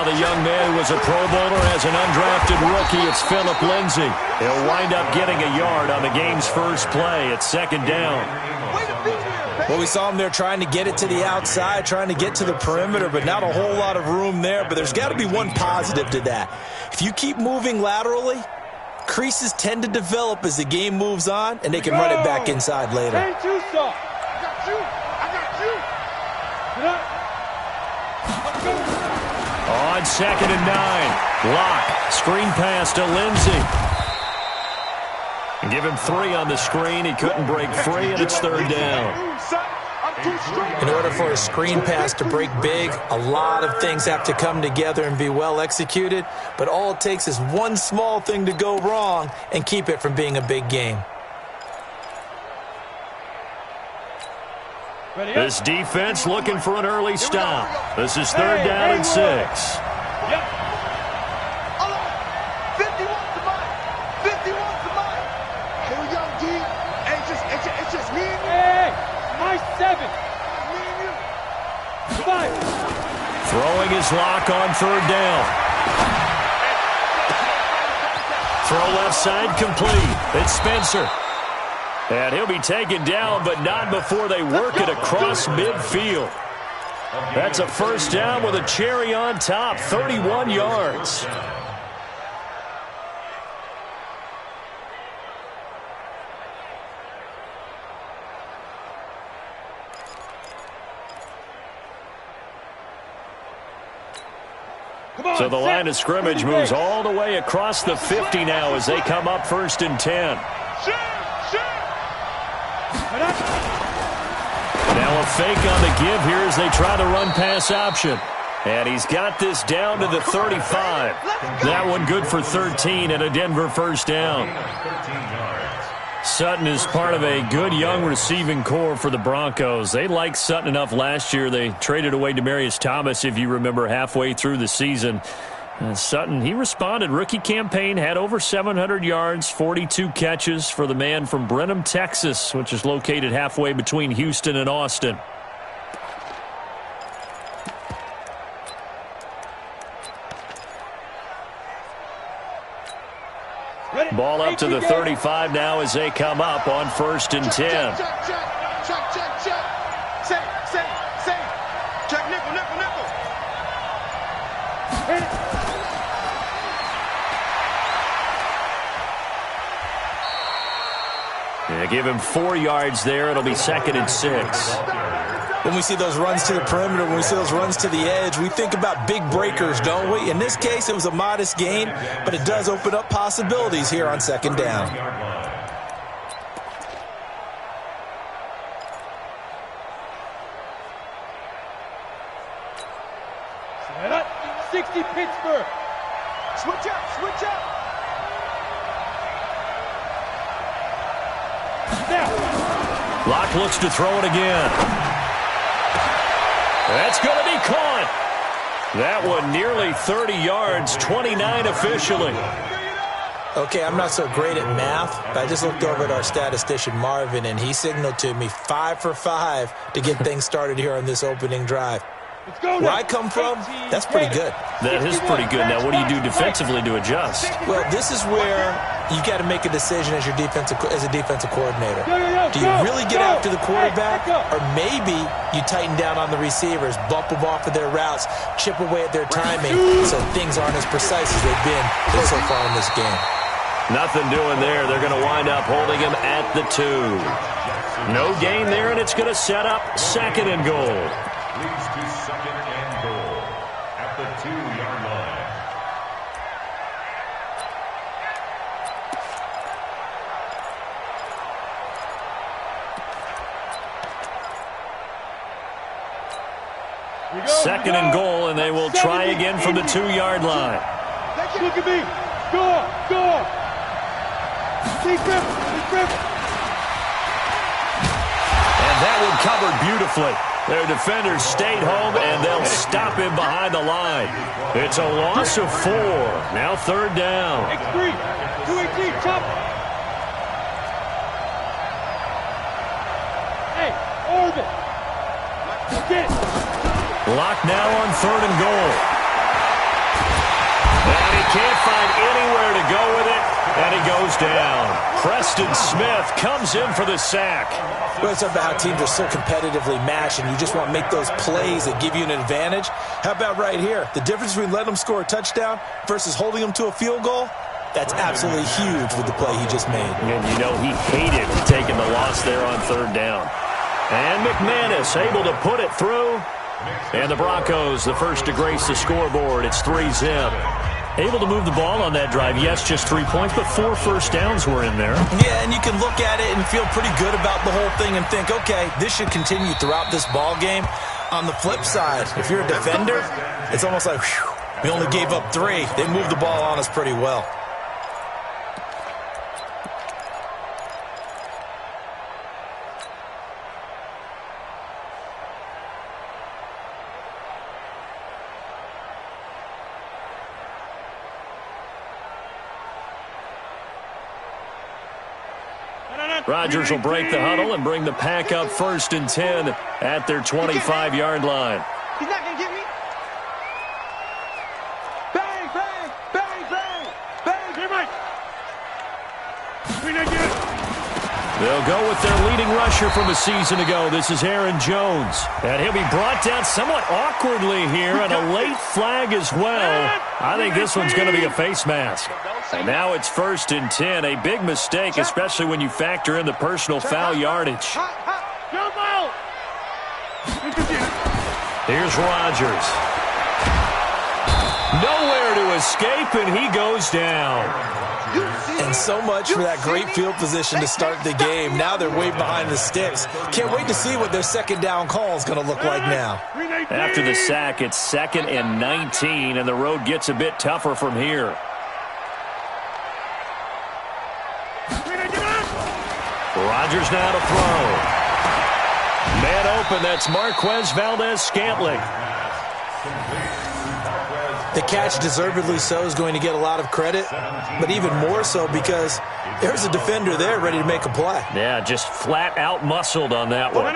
Now the young man who was a Pro Bowler as an undrafted rookie, it's Phillip Lindsay. He'll wind up getting a yard on the game's first play at second down. Well, we saw him there trying to get it to the outside, trying to get to the perimeter, but not a whole lot of room there. But there's got to be one positive to that. If you keep moving laterally, creases tend to develop as the game moves on, and they can run it back inside later. Hey, too soft. I got you. Get up. On second and 9, Locke, screen pass to Lindsay. Give him 3 on the screen. He couldn't break free, and it's third down. In order for a screen pass to break big, a lot of things have to come together and be well executed, but all it takes is one small thing to go wrong and keep it from being a big game. This defense looking for an early stop. This is third down and 6. Yep. 51's the mine. 51's the mine. Here we go, D. Hey, it's just me and you. Hey, my 7. Me and you. 5. Throwing his Lock on third down. Throw left side complete. It's Spencer. And he'll be taken down, but not before they work it across midfield. That's a first down with a cherry on top, 31 yards. So the line of scrimmage moves all the way across the 50 now as they come up first and 10. Now a fake on the give here as they try to run pass option. And he's got this down to the 35. That one good for 13 and a Denver first down. Sutton is part of a good young receiving core for the Broncos. They liked Sutton enough last year. They traded away Demaryius Thomas, if you remember, halfway through the season. Sutton, he responded. Rookie campaign, had over 700 yards, 42 catches for the man from Brenham, Texas, which is located halfway between Houston and Austin. Ball up to the 35 now as they come up on first and 10. Check. Say. Check, nickel. Yeah, give him 4 yards there. It'll be second and 6. When we see those runs to the perimeter, when we see those runs to the edge, we think about big breakers, don't we? In this case, it was a modest gain, but it does open up possibilities here on second down. Set up. 60 Pittsburgh. Switch up. Now. Locke looks to throw it again. That's going to be caught. That one nearly 30 yards, 29 officially. Okay, I'm not so great at math, but I just looked over at our statistician, Marvin, and he signaled to me 5 for 5 to get things started here on this opening drive. Where I come from, that's pretty good. That is pretty good. Now, what do you do defensively to adjust? Well, this is where you've got to make a decision as a defensive coordinator. Do you really get after the quarterback, or maybe you tighten down on the receivers, bump them off of their routes, chip away at their timing, so things aren't as precise as they've been so far in this game? Nothing doing there. They're going to wind up holding him at the 2. No gain there, and it's going to set up second and goal. Leads to second and goal at the 2-yard line. Second and goal, and they will try again from the 2-yard line. Look at me. Score. And that one covered beautifully. Their defenders stayed home, and they'll stop him behind the line. It's a loss of 4. Now third down. X3. 218. Chop. Hey, orbit. Get it. Lock now on third and goal. can't find anywhere to go with it, and he goes down. Preston Smith comes in for the sack. Well, it's about how teams are so competitively matched, and you just want to make those plays that give you an advantage. How about right here? The difference between letting them score a touchdown versus holding them to a field goal, that's absolutely huge with the play he just made. And you know he hated taking the loss there on third down. And McManus able to put it through. And the Broncos, the first to grace the scoreboard. It's 3-zip. Able to move the ball on that drive. Yes, just 3 points, but 4 first downs were in there. Yeah, and you can look at it and feel pretty good about the whole thing and think, okay, this should continue throughout this ball game. On the flip side, if you're a defender, it's almost like, whew, we only gave up 3. They moved the ball on us pretty well. Rodgers will break the huddle and bring the pack up 1st and 10 at their 25-yard line. He's not going to get me. Bang, bang, bang, bang, bang. Here, Mike. They'll go with their leading rusher from a season ago. This is Aaron Jones. And he'll be brought down somewhat awkwardly here, and a late flag as well. I think this one's going to be a face mask. And now it's 1st and 10. A big mistake, especially when you factor in the personal foul yardage. Here's Rodgers. Nowhere to escape, and he goes down. And so much for that great field position to start the game. Now they're way behind the sticks. Can't wait to see what their second down call is going to look like now. After the sack, it's 2nd and 19, and the road gets a bit tougher from here. Rodgers now to throw. Man open, that's Marquez Valdez-Scantling. The catch, deservedly so, is going to get a lot of credit, but even more so because there's a defender there ready to make a play. Yeah, just flat out muscled on that one.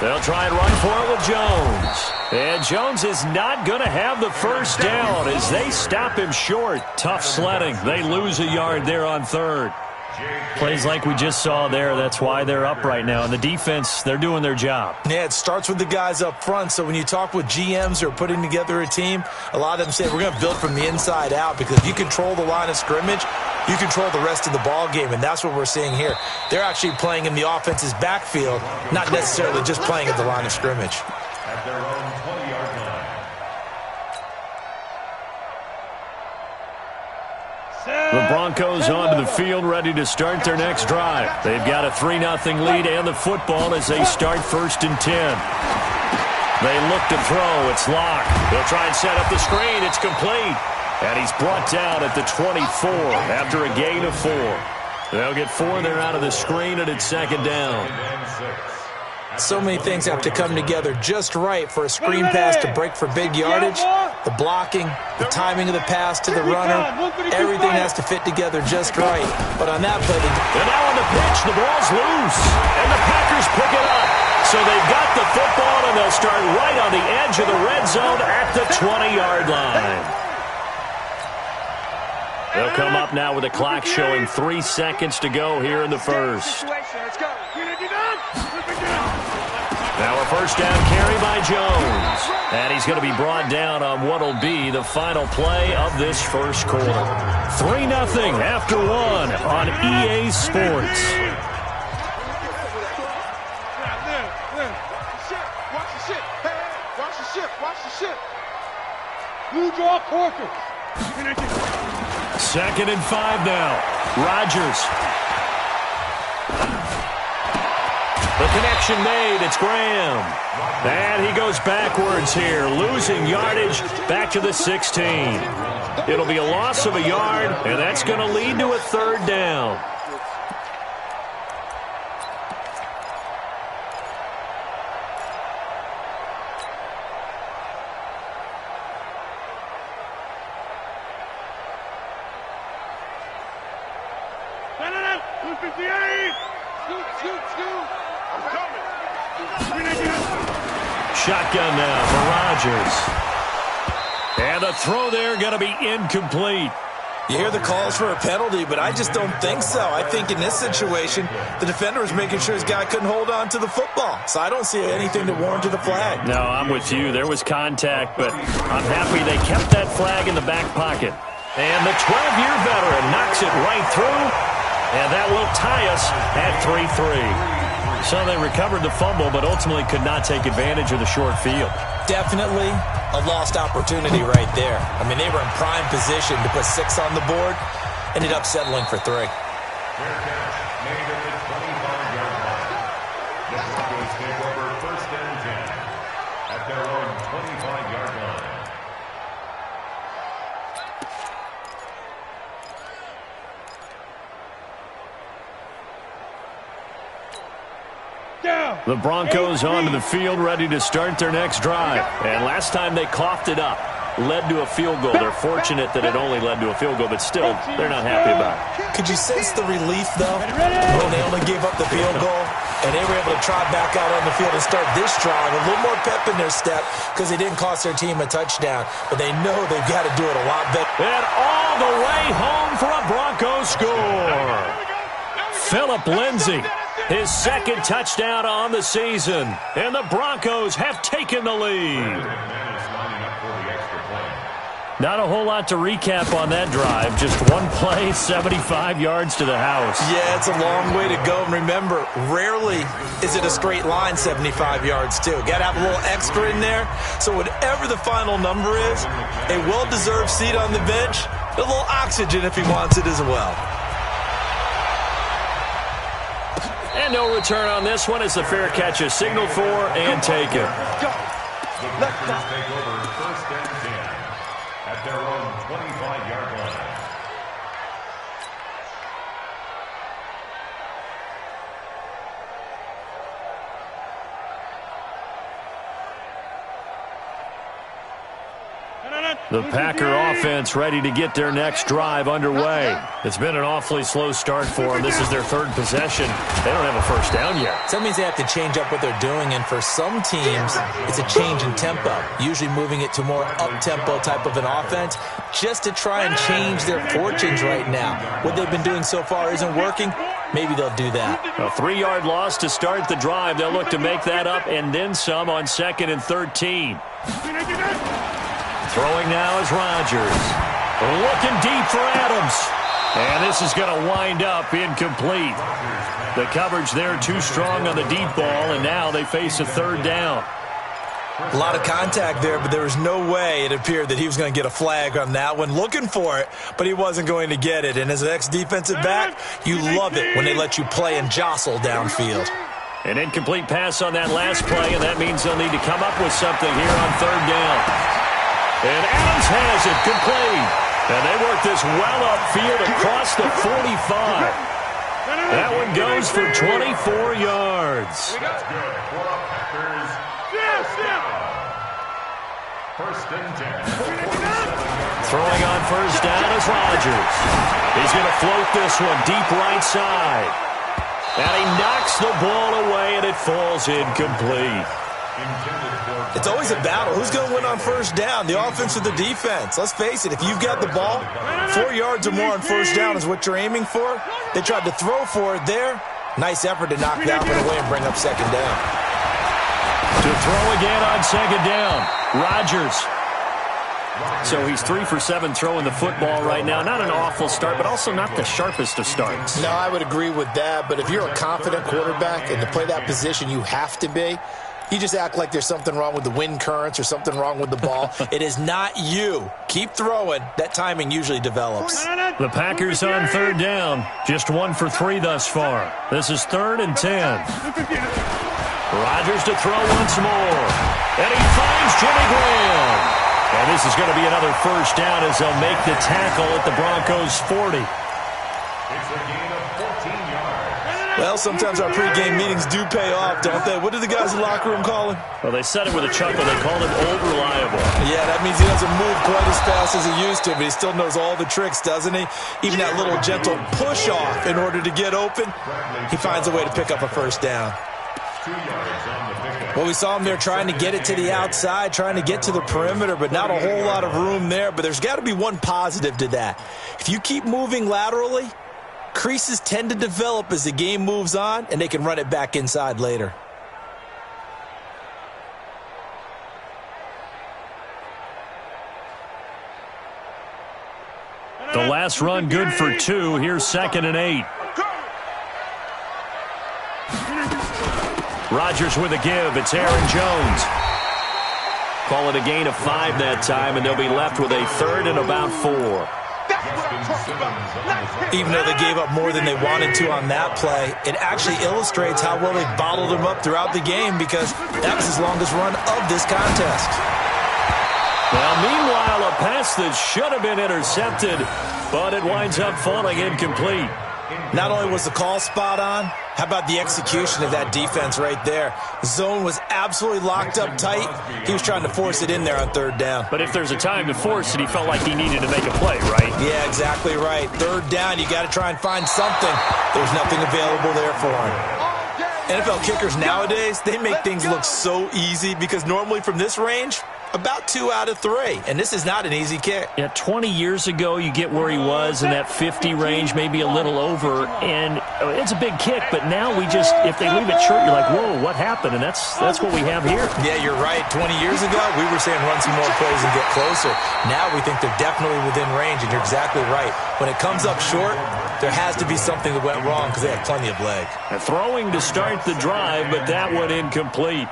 They'll try and run for it with Jones. And Jones is not going to have the first down as they stop him short. Tough sledding. They lose a yard there on 3rd. Plays like we just saw there, that's why they're up right now. And the defense, they're doing their job. Yeah, it starts with the guys up front. So when you talk with GMs who are putting together a team, a lot of them say, we're going to build from the inside out, because if you control the line of scrimmage, you control the rest of the ball game, and that's what we're seeing here. They're actually playing in the offense's backfield, not necessarily just playing at the line of scrimmage. At their own 20-yard line. The Broncos onto the field, ready to start their next drive. They've got a 3-0 lead and the football as they start 1st and 10. They look to throw. It's locked. They'll try and set up the screen. It's complete. And he's brought down at the 24 after a gain of 4. They'll get 4 there out of the screen, and it's 2nd down. So many things have to come together just right for a screen pass to break for big yardage. The blocking, the timing of the pass to the runner, everything has to fit together just right. But on that play, and now on the pitch, the ball's loose, and the Packers pick it up. So they've got the football, and they'll start right on the edge of the red zone at the 20-yard line. They'll come up now with a clock showing 3 seconds to go here in the first. Now a first down carry by Jones. And he's going to be brought down on what will be the final play of this first quarter. 3-0 after 1 on EA Sports. Watch the ship. You draw Corker. 2nd and 5 now. Rodgers. The connection made. It's Graham. And he goes backwards here, losing yardage back to the 16. It'll be a loss of a yard, and that's going to lead to a 3rd down. Shotgun now for Rodgers. And the throw there going to be incomplete. You hear the calls for a penalty, but I just don't think so. I think in this situation, the defender was making sure his guy couldn't hold on to the football. So I don't see anything to warrant to the flag. No, I'm with you. There was contact, but I'm happy they kept that flag in the back pocket. And the 12-year veteran knocks it right through, and that will tie us at 3-3. So they recovered the fumble, but ultimately could not take advantage of the short field. Definitely a lost opportunity right there. I mean, they were in prime position to put 6 on the board. Ended up settling for 3. Fair catch made at the 25-yard line. The Broncos take over 1st and 10 at their own 25-yard line. The Broncos onto the field, ready to start their next drive. And last time they coughed it up, led to a field goal. They're fortunate that it only led to a field goal, but still, they're not happy about it. Could you sense the relief, though, when they only gave up the field goal? And they were able to trot back out on the field and start this drive. A little more pep in their step because they didn't cost their team a touchdown. But they know they've got to do it a lot better. And all the way home for a Broncos score. Phillip Lindsay, his 2nd touchdown on the season. And the Broncos have taken the lead. Not a whole lot to recap on that drive. Just one play, 75 yards to the house. Yeah, it's a long way to go. And remember, rarely is it a straight line 75 yards, too. Got to have a little extra in there. So whatever the final number is, a well-deserved seat on the bench, a little oxygen if he wants it as well. And no return on this one as the fair catch is signaled for and taken. The Broncos take over 1st and 10 at their own 25-yard line. The Packer offense ready to get their next drive underway. It's been an awfully slow start for them. This is their 3rd possession. They don't have a first down yet. So that means they have to change up what they're doing, and for some teams, it's a change in tempo, usually moving it to more up-tempo type of an offense just to try and change their fortunes right now. What they've been doing so far isn't working. Maybe they'll do that. A 3-yard loss to start the drive. They'll look to make that up and then some on 2nd and 13. Throwing now is Rodgers. Looking deep for Adams. And this is going to wind up incomplete. The coverage there too strong on the deep ball, and now they face a 3rd down. A lot of contact there, but there was no way it appeared that he was going to get a flag on that one. Looking for it, but he wasn't going to get it. And as an ex-defensive back, you love it when they let you play and jostle downfield. An incomplete pass on that last play, and that means they'll need to come up with something here on 3rd down. And Adams has it complete. And they work this well upfield across the 45. That one goes for 24 yards. That's good for a Packers. First and 10. Throwing on 1st down is Rodgers. He's going to float this one deep right side. And he knocks the ball away, and it falls incomplete. It's always a battle. Who's going to win on 1st down, the offense or the defense? Let's face it, if you've got the ball, 4 yards or more on 1st down is what you're aiming for. They tried to throw for it there. Nice effort to knock that one away and bring up 2nd down. To throw again on 2nd down, Rodgers. So he's 3 for 7 throwing the football right now. Not an awful start, but also not the sharpest of starts. No, I would agree with that. But if you're a confident quarterback and to play that position, you have to be. You just act like there's something wrong with the wind currents or something wrong with the ball. It is not you. Keep throwing. That timing usually develops. The Packers on 3rd down. Just 1 for 3 thus far. This is 3rd and 10. Rodgers to throw once more. And he finds Jimmy Graham. And this is going to be another 1st down as they'll make the tackle at the Broncos' 40. It's a gain of 14 yards. Well, sometimes our pregame meetings do pay off, don't they? What do the guys in the locker room call him? Well, they said it with a chuckle. They called him Old Reliable. Yeah, that means he doesn't move quite as fast as he used to, but he still knows all the tricks, doesn't he? Even that little gentle push-off in order to get open, he finds a way to pick up a 1st down. 2 yards on the pickup. Well, we saw him there trying to get it to the outside, trying to get to the perimeter, but not a whole lot of room there. But there's got to be one positive to that. If you keep moving laterally, creases tend to develop as the game moves on, and they can run it back inside later. The last run good for 2. Here's 2nd and 8. Rodgers with a give. It's Aaron Jones. Call it a gain of 5 that time, and they'll be left with a 3rd and about 4. Even though they gave up more than they wanted to on that play, it actually illustrates how well they bottled him up throughout the game, because that was his longest run of this contest. Well, meanwhile, a pass that should have been intercepted, but it winds up falling incomplete. Not only was the call spot on, how about the execution of that defense right there? Zone was absolutely locked up tight. He was trying to force it in there on 3rd down. But if there's a time to force it, he felt like he needed to make a play, right? Yeah, exactly right. 3rd down, you got to try and find something. There's nothing available there for him. NFL kickers nowadays, they make things look so easy, because normally from this range, about 2 out of 3, and this is not an easy kick. Yeah, 20 years ago, you get where he was in that 50 range, maybe a little over, and it's a big kick, but now we just, if they leave it short, you're like, whoa, what happened? And that's what we have here. Yeah, you're right. 20 years ago, we were saying run some more plays and get closer. Now we think they're definitely within range, and you're exactly right. When it comes up short, there has to be something that went wrong, because they had plenty of leg. Throwing to start the drive, but that one incomplete.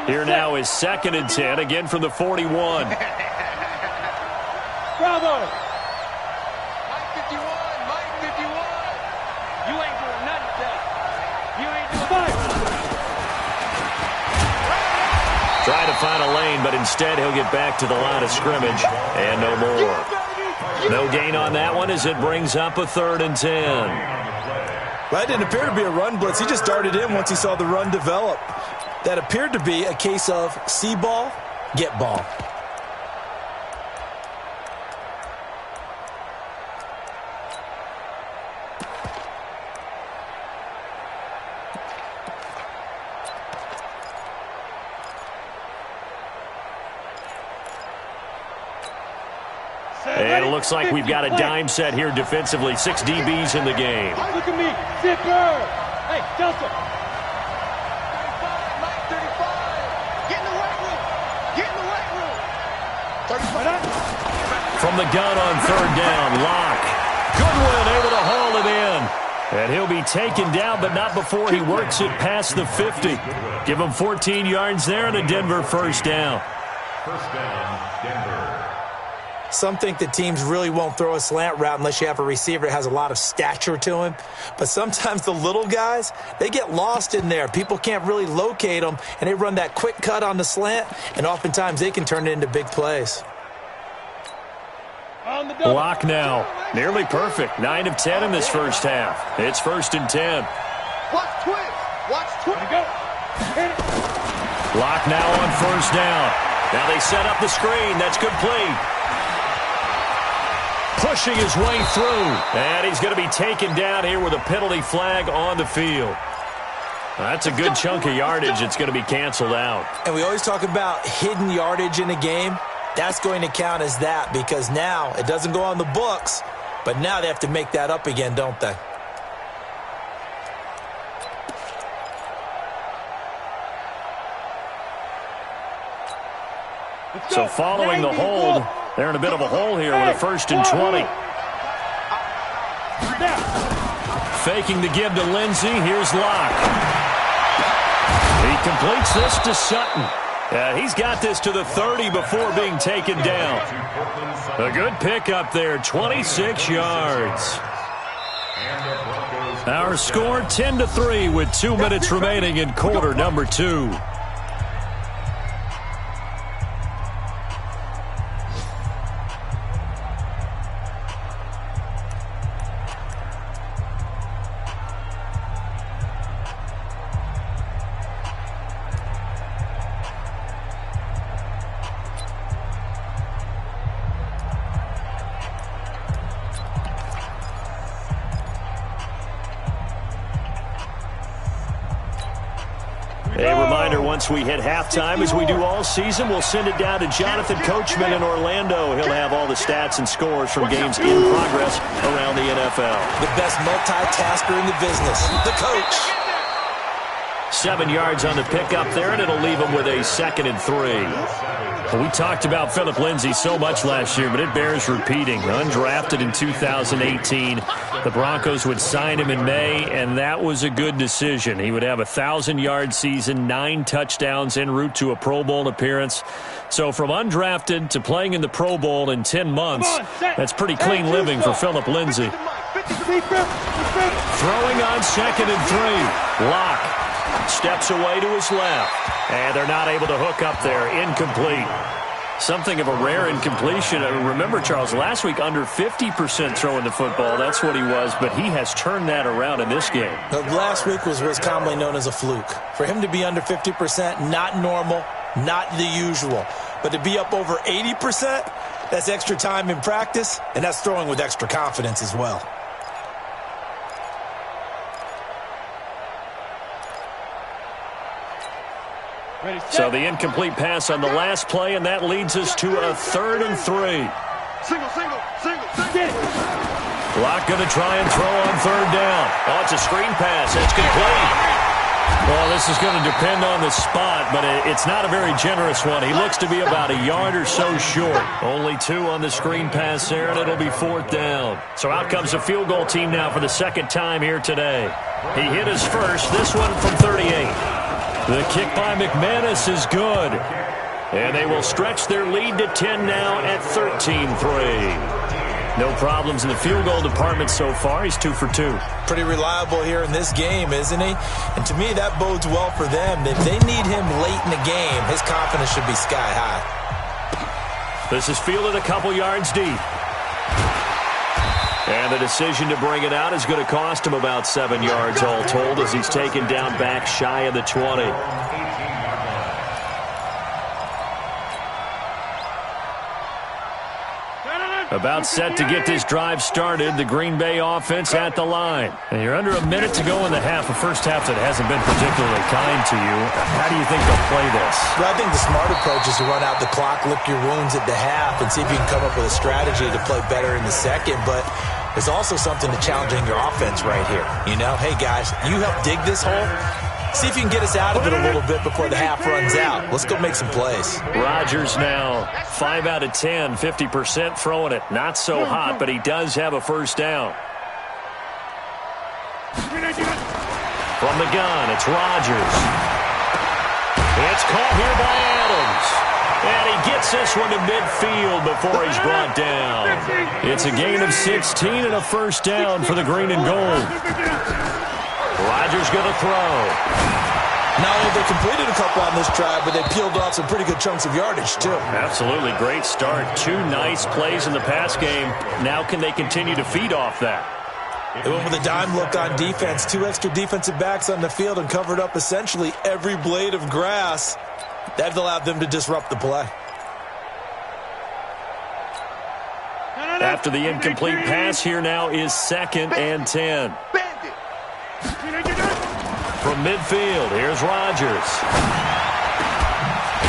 Here now is 2nd and 10, again from the 41. Bravo! Mike 51, Mike 51. You ain't doing nothing today. You ain't doing nothing. Trying to find a lane, but instead he'll get back to the line of scrimmage, and no more. No gain on that one as it brings up a 3rd and 10. Well, that didn't appear to be a run blitz. He just darted in once he saw the run develop. That appeared to be a case of see ball, get ball. And it looks like we've got a dime set here defensively. 6 DBs in the game. Look at me. Zipper. Hey, Delta. 35. Get in the weight room. Get in the weight room. 35. From the gun on 3rd down, Locke. Goodwin able to haul it in. And he'll be taken down, but not before he works it past the 50. Give him 14 yards there and a Denver 1st down. 1st down, Denver. Some think that teams really won't throw a slant route unless you have a receiver that has a lot of stature to him. But sometimes the little guys, they get lost in there. People can't really locate them, and they run that quick cut on the slant, and oftentimes they can turn it into big plays. Block now. Nearly perfect. 9 of 10 in this first half. It's 1st and 10. Watch twist. Watch twist. Go. Hit it. Block now on 1st down. Now they set up the screen. That's complete. Pushing his way through. And he's going to be taken down here with a penalty flag on the field. That's a good chunk of yardage. It's going to be canceled out. And we always talk about hidden yardage in a game. That's going to count as that, because now it doesn't go on the books, but now they have to make that up again, don't they? So following the hold, they're in a bit of a hole here with a 1st and 20. Faking the give to Lindsey. Here's Locke. He completes this to Sutton. He's got this to the 30 before being taken down. A good pickup there, 26 yards. Our score 10-3 with 2 minutes remaining in quarter number 2. once we hit halftime, as we do all season, we'll send it down to Jonathan Coachman in Orlando. He'll have all the stats and scores from games in progress around the NFL. The best multitasker in the business, the coach. 7 yards on the pickup there, and it'll leave him with a 2nd and 3. Well, we talked about Philip Lindsay so much last year, but it bears repeating. Undrafted in 2018. The Broncos would sign him in May, and that was a good decision. He would have a 1,000-yard season, 9 touchdowns en route to a Pro Bowl appearance. So from undrafted to playing in the Pro Bowl in 10 months, that's pretty clean living for Philip Lindsay. Throwing on 2nd and 3. Lock steps away to his left. And they're not able to hook up there. Incomplete. Something of a rare incompletion. Remember, Charles, last week under 50% throwing the football. That's what he was, but he has turned that around in this game. Last week was what's commonly known as a fluke. For him to be under 50%, not normal, not the usual. But to be up over 80%, that's extra time in practice, and that's throwing with extra confidence as well. So the incomplete pass on the last play, and that leads us to a 3rd and 3. Single. Lock going to try and throw on 3rd down. Oh, it's a screen pass. It's complete. Well, this is going to depend on the spot, but it's not a very generous one. He looks to be about a yard or so short. Only 2 on the screen pass there, and it'll be 4th down. So out comes the field goal team now for the 2nd time here today. He hit his first, this one from 38. The kick by McManus is good. And they will stretch their lead to 10 now at 13-3. No problems in the field goal department so far. He's 2 for 2. Pretty reliable here in this game, isn't he? And to me, that bodes well for them. If they need him late in the game, his confidence should be sky high. This is fielded a couple yards deep. And the decision to bring it out is going to cost him about 7 yards all told, as he's taken down back shy of the 20. About set to get this drive started, the Green Bay offense at the line. And you're under a minute to go in the half, a first half that hasn't been particularly kind to you. How do you think they'll play this? Well, I think the smart approach is to run out the clock, lick your wounds at the half, and see if you can come up with a strategy to play better in the second. But there's also something to challenging your offense right here. You know, hey, guys, you help dig this hole. See if you can get us out of it a little bit before the half runs out. Let's go make some plays. Rodgers now 5 out of 10, 50% throwing it. Not so hot, but he does have a first down. From the gun, it's Rodgers. It's caught here by Adams. And he gets this one to midfield before he's brought down. It's a gain of 16 and a first down for the green and gold. Rodgers going to throw. Not only have they completed a couple on this drive, but they peeled off some pretty good chunks of yardage, too. Absolutely. Great start. 2 nice plays in the pass game. Now can they continue to feed off that? They went with a dime look on defense. 2 extra defensive backs on the field and covered up essentially every blade of grass. That allowed them to disrupt the play. After the incomplete pass, here now is 2nd and 10. From midfield, here's Rodgers.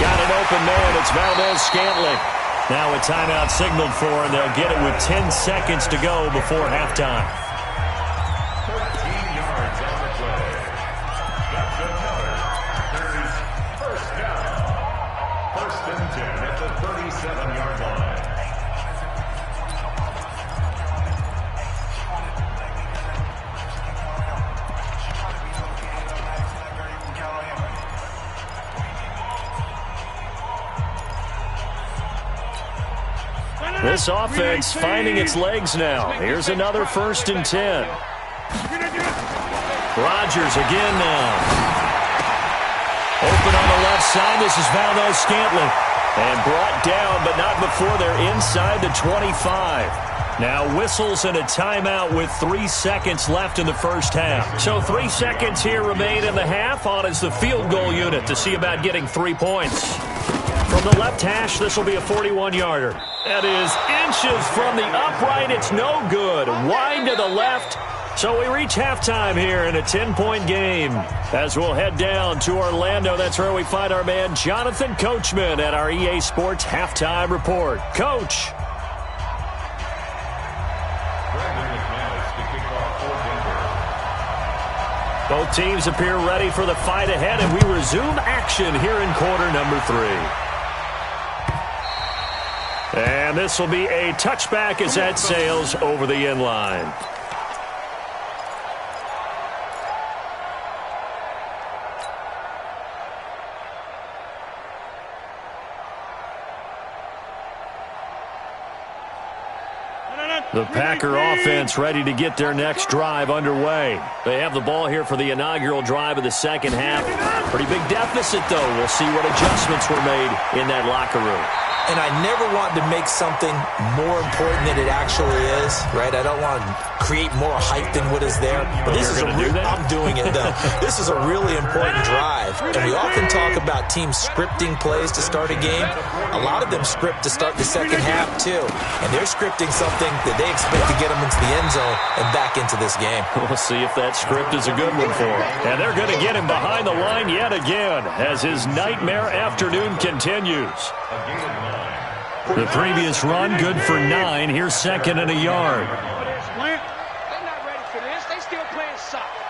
Got an open man. It's Valdez-Scantling. Now a timeout signaled for, and they'll get it with 10 seconds to go before halftime. 13 yards on the play. That's another. There's first down. 1st and 10 at the 37-yard line. This offense finding its legs now. Here's another 1st and 10. Rodgers again now. Open on the left side. This is Valdez-Scantling. And brought down, but not before they're inside the 25. Now whistles and a timeout with 3 seconds left in the first half. So 3 seconds here remain in the half. On is the field goal unit to see about getting 3 points. From the left hash, this will be a 41-yarder. That is inches from the upright. It's no good. Wide to the left. So we reach halftime here in a 10-point game. As we'll head down to Orlando, that's where we find our man Jonathan Coachman at our EA Sports Halftime Report. Coach. Both teams appear ready for the fight ahead, and we resume action here in quarter number 3. And this will be a touchback as that sails over the end line. The Packer offense ready to get their next drive underway. They have the ball here for the inaugural drive of the second half. Pretty big deficit, though. We'll see what adjustments were made in that locker room. And I never want to make something more important than it actually is, right? I don't want to create more hype than what is there. But this is I'm doing it, though. This is a really important drive. And we often talk about teams scripting plays to start a game. A lot of them script to start the second half, too. And they're scripting something that they expect to get them into the end zone and back into this game. We'll see if that script is a good one for him. And they're going to get him behind the line yet again as his nightmare afternoon continues. The previous run, good for 9. Here's second and a yard. They're not ready for this. They still playing soccer.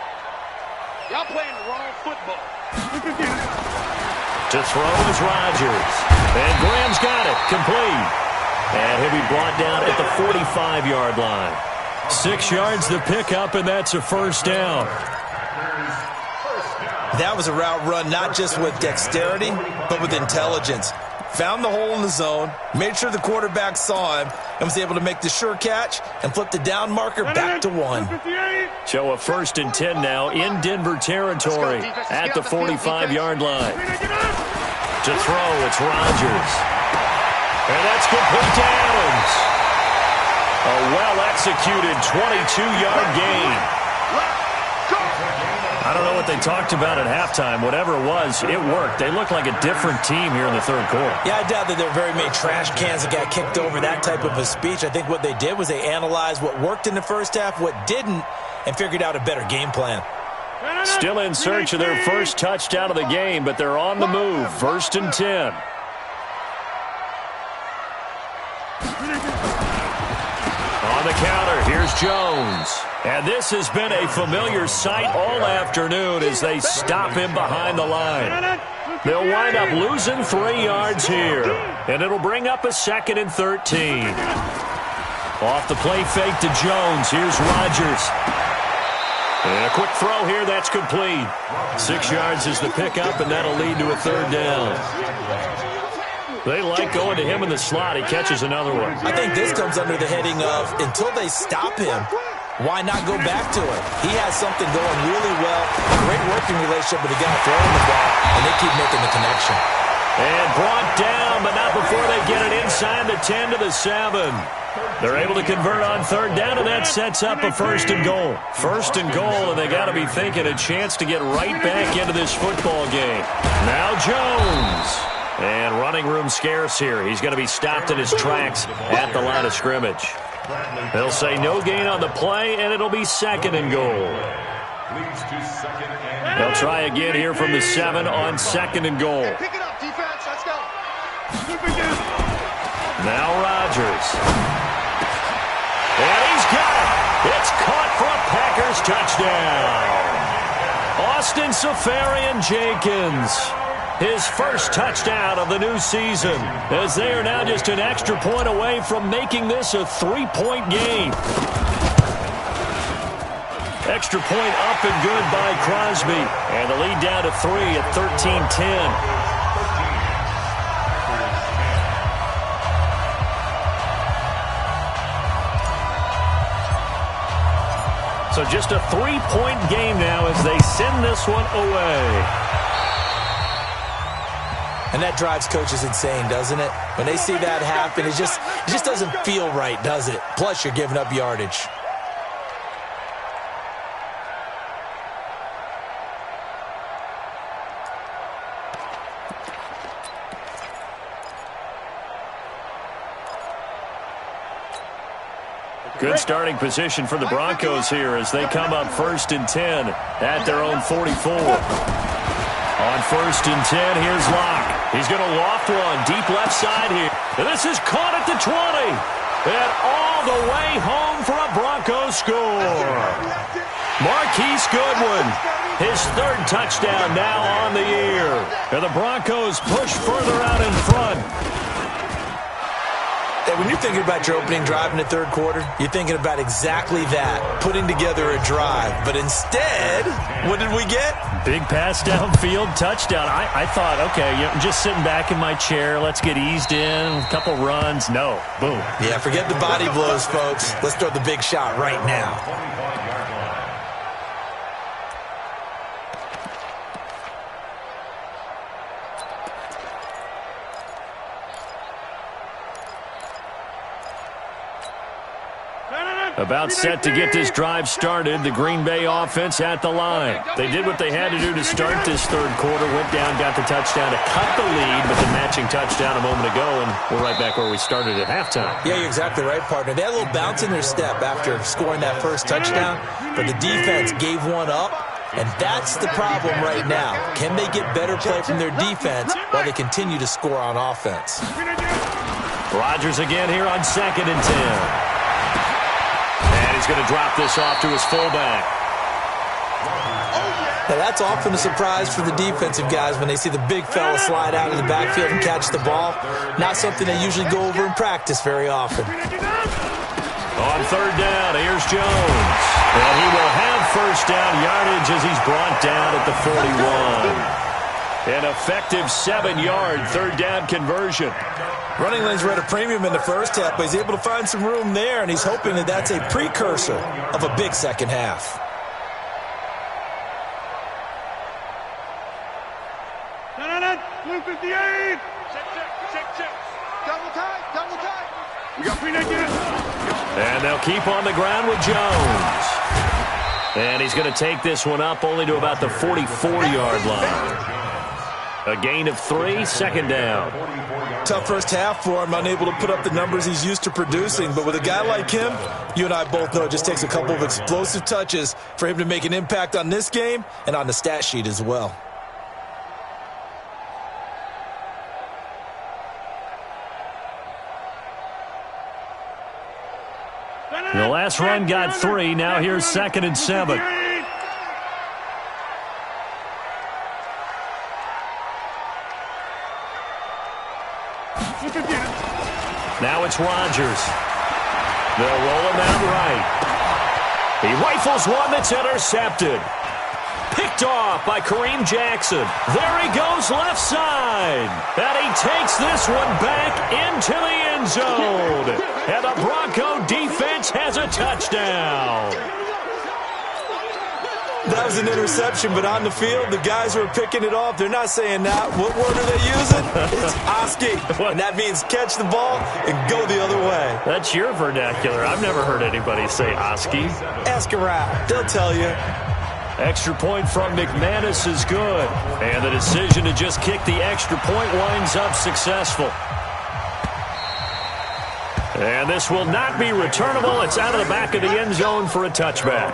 Y'all playing the wrong football. To throw is Rodgers. And Graham's got it. Complete. And he'll be brought down at the 45-yard line. 6 yards the pickup, and that's a first down. That was a route run not just with dexterity, but with intelligence. Found the hole in the zone, made sure the quarterback saw him, and was able to make the sure catch and flip the down marker back to 1. So a 1st and 10 now in Denver territory at the 45-yard line. To throw, it's Rodgers. And that's complete to Adams. A well-executed 22-yard gain. I don't know what they talked about at halftime. Whatever it was, it worked. They look like a different team here in the third quarter. Yeah, I doubt that there are very many trash cans that got kicked over, that type of a speech. I think what they did was they analyzed what worked in the first half, what didn't, and figured out a better game plan. Still in search of their first touchdown of the game, but they're on the move. 1st and 10. On the counter, here's Jones. And this has been a familiar sight all afternoon as they stop him behind the line. They'll wind up losing 3 yards here. And it'll bring up a 2nd and 13. Off the play fake to Jones. Here's Rodgers. And a quick throw here, that's complete. 6 yards is the pickup, and that'll lead to a 3rd down. They like going to him in the slot. He catches another one. I think this comes under the heading of, until they stop him, why not go back to it? He has something going really well, a great working relationship with the guy throwing the ball, and they keep making the connection. And brought down, but not before they get it inside the 10 to the 7. They're able to convert on 3rd down, and that sets up a 1st and goal. 1st and goal, and they got to be thinking a chance to get right back into this football game. Now Jones. And running room scarce here. He's going to be stopped in his tracks at the line of scrimmage. They'll say no gain on the play, and it'll be 2nd and goal. They'll try again here from the 7 on 2nd and goal. Pick it up, defense. Let's go. Now Rodgers. And he's got it. It's caught for a Packers touchdown. Austin Seferian-Jenkins. His first touchdown of the new season, as they are now just an extra point away from making this a 3-point game. Extra point up and good by Crosby. And the lead down to 3 at 13-10. So just a 3-point game now as they send this one away. And that drives coaches insane, doesn't it? When they see that happen, it just doesn't feel right, does it? Plus, you're giving up yardage. Good starting position for the Broncos here as they come up 1st and 10 at their own 44. On 1st and 10, here's Locke. He's going to loft one deep left side here. And this is caught at the 20. And all the way home for a Broncos score. Marquise Goodwin, his 3rd touchdown now on the year. And the Broncos push further out in front. Hey, when you're thinking about your opening drive in the 3rd quarter, you're thinking about exactly that, putting together a drive. But instead, what did we get? Big pass downfield, touchdown. I thought, okay, I'm just sitting back in my chair. Let's get eased in, a couple runs. No, boom. Yeah, forget the body blows, folks. Let's throw the big shot right now. About set to get this drive started, the Green Bay offense at the line. They did what they had to do to start this 3rd quarter, went down, got the touchdown to cut the lead, but the matching touchdown a moment ago, and we're right back where we started at halftime. Yeah, you're exactly right, partner. They had a little bounce in their step after scoring that 1st touchdown, but the defense gave one up, and that's the problem right now. Can they get better play from their defense while they continue to score on offense? Rodgers again here on 2nd and 10. He's going to drop this off to his fullback. Now that's often a surprise for the defensive guys when they see the big fella slide out of the backfield and catch the ball. Not something they usually go over in practice very often. On 3rd down, here's Jones. And he will have 1st down yardage as he's brought down at the 41. An effective 7-yard 3rd down conversion. Running lanes were at a premium in the 1st half, but he's able to find some room there, and he's hoping that that's a precursor of a big 2nd half. Blue 58. Check. Double tight. We got 3-9. And they'll keep on the ground with Jones. And he's going to take this one up only to about the 44-yard line. A gain of 3, 2nd down. Tough 1st half for him, unable to put up the numbers he's used to producing. But with a guy like him, you and I both know it just takes a couple of explosive touches for him to make an impact on this game and on the stat sheet as well. The last run got 3. Now here's 2nd and 7. Now it's Rodgers. They'll roll him out right. He rifles one that's intercepted. Picked off by Kareem Jackson. There he goes left side. And he takes this one back into the end zone. And the Bronco defense has a touchdown. That was an interception, but on the field, the guys who are picking it off, they're not saying that. What word are they using? It's Oski. And that means catch the ball and go the other way. That's your vernacular. I've never heard anybody say Oski. Ask around. They'll tell you. Extra point from McManus is good. And the decision to just kick the extra point winds up successful. And this will not be returnable. It's out of the back of the end zone for a touchback.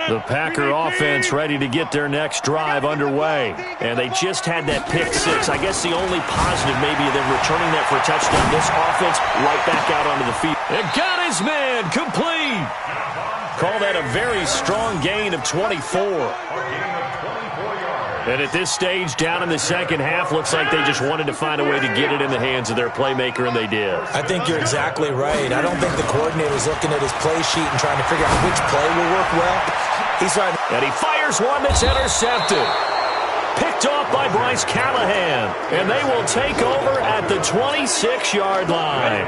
The Packer offense ready to get their next drive underway. And they just had that pick 6. I guess the only positive maybe of them returning that for a touchdown. This offense right back out onto the field. And got his man complete. Call that a very strong gain of 24. And at this stage, down in the 2nd half, looks like they just wanted to find a way to get it in the hands of their playmaker, and they did. I think you're exactly right. I don't think the coordinator's looking at his play sheet and trying to figure out which play will work well. He's trying. And he fires one that's intercepted. Picked off by Bryce Callahan. And they will take over at the 26-yard line.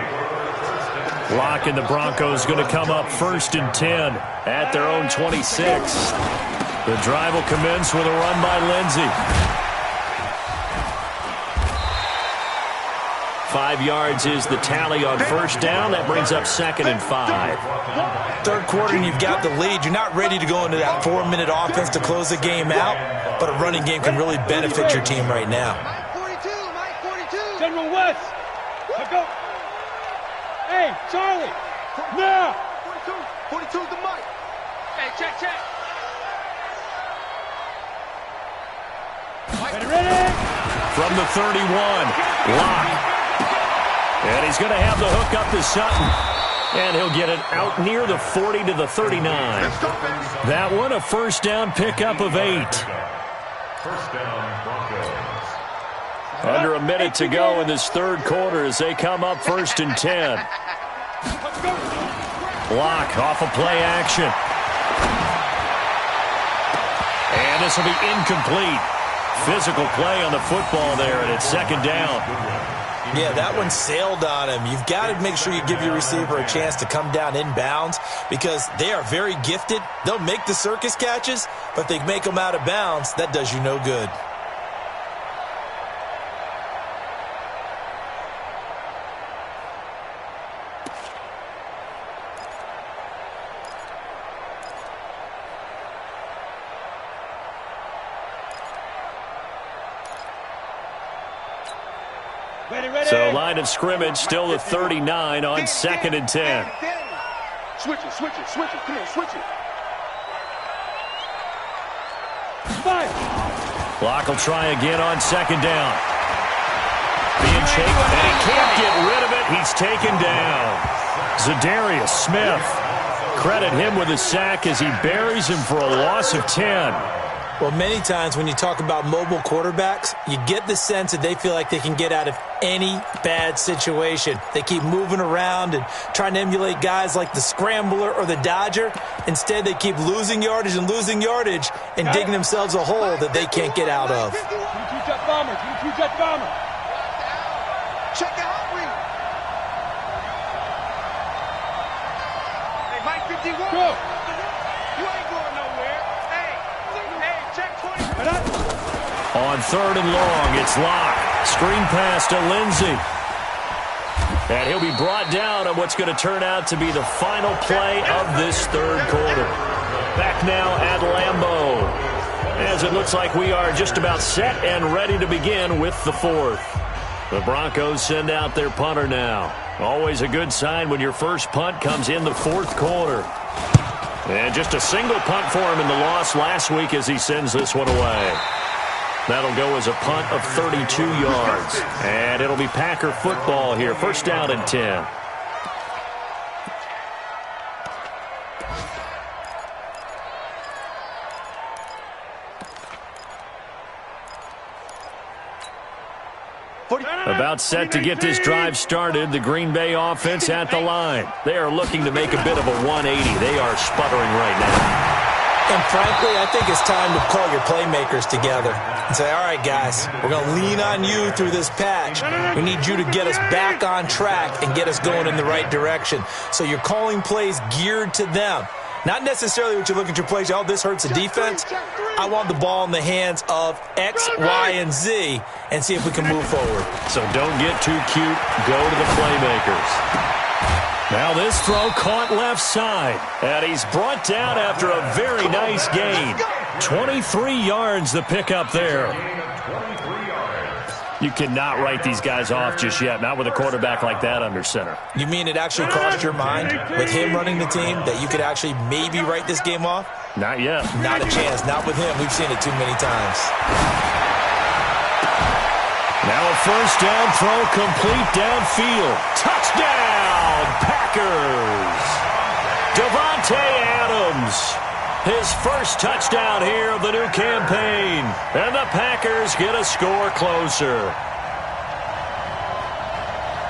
Locke and the Broncos going to come up 1st and 10 at their own 26. The drive will commence with a run by Lindsey. 5 yards is the tally on first down. That brings up 2nd and 5. Third quarter and you've got the lead. You're not ready to go into that 4-minute offense to close the game out, but a running game can really benefit your team right now. Mike 42. General West. Let's go. Hey, Charlie. Now. 42's the mic. Hey, check. Ready? From the 31, Locke. And he's going to have the hook up to Sutton. And he'll get it out near the 40 to the 39. That one, a first down pickup of 8. First down, Broncos. Under a minute to go in this third quarter as they come up 1st and 10. Locke off of play action. And this will be incomplete. Physical play on the football there, and it's 2nd down. Yeah, that one sailed on him. You've got to make sure you give your receiver a chance to come down inbounds because they are very gifted. They'll make the circus catches, but if they make them out of bounds, that does you no good. So line of scrimmage still the 39 on 2nd and 10. Switch it. Come on, switch it. 5. Locke will try again on 2nd down. Being chased, and he can't get rid of it. He's taken down. Zadarius Smith. Credit him with a sack as he buries him for a loss of 10. Well, many times when you talk about mobile quarterbacks, you get the sense that they feel like they can get out of any bad situation. They keep moving around and trying to emulate guys like the Scrambler or the Dodger. Instead, they keep losing yardage and digging themselves a hole that they can't get out of. Two-jet bomber. Check the hot read. Hey, Mike 51. Go. You ain't going nowhere. Hey, check 20. On 3rd and long, it's Locke. Screen pass to Lindsey. And he'll be brought down on what's going to turn out to be the final play of this third quarter. Back now at Lambeau, as it looks like we are just about set and ready to begin with the 4th. The Broncos send out their punter now. Always a good sign when your first punt comes in the 4th quarter. And just a single punt for him in the loss last week as he sends this one away. That'll go as a punt of 32 yards. And it'll be Packer football here. First down and 10. About set to get this drive started, the Green Bay offense at the line. They are looking to make a bit of a 180. They are sputtering right now. And frankly, I think it's time to call your playmakers together and say, all right, guys, we're going to lean on you through this patch. We need you to get us back on track and get us going in the right direction. So you're calling plays geared to them. Not necessarily what you look at your plays, oh, this hurts the defense. I want the ball in the hands of X, Y, and Z and see if we can move forward. So don't get too cute. Go to the playmakers. Now this throw caught left side. And he's brought down after a very nice gain. 23 yards the pickup there. You cannot write these guys off just yet, not with a quarterback like that under center. You mean it actually crossed your mind with him running the team that you could actually maybe write this game off? Not yet. Not a chance. Not with him. We've seen it too many times. Now a first down throw complete downfield. Touchdown, Packers. Davante Adams. His first touchdown here of the new campaign. And the Packers get a score closer.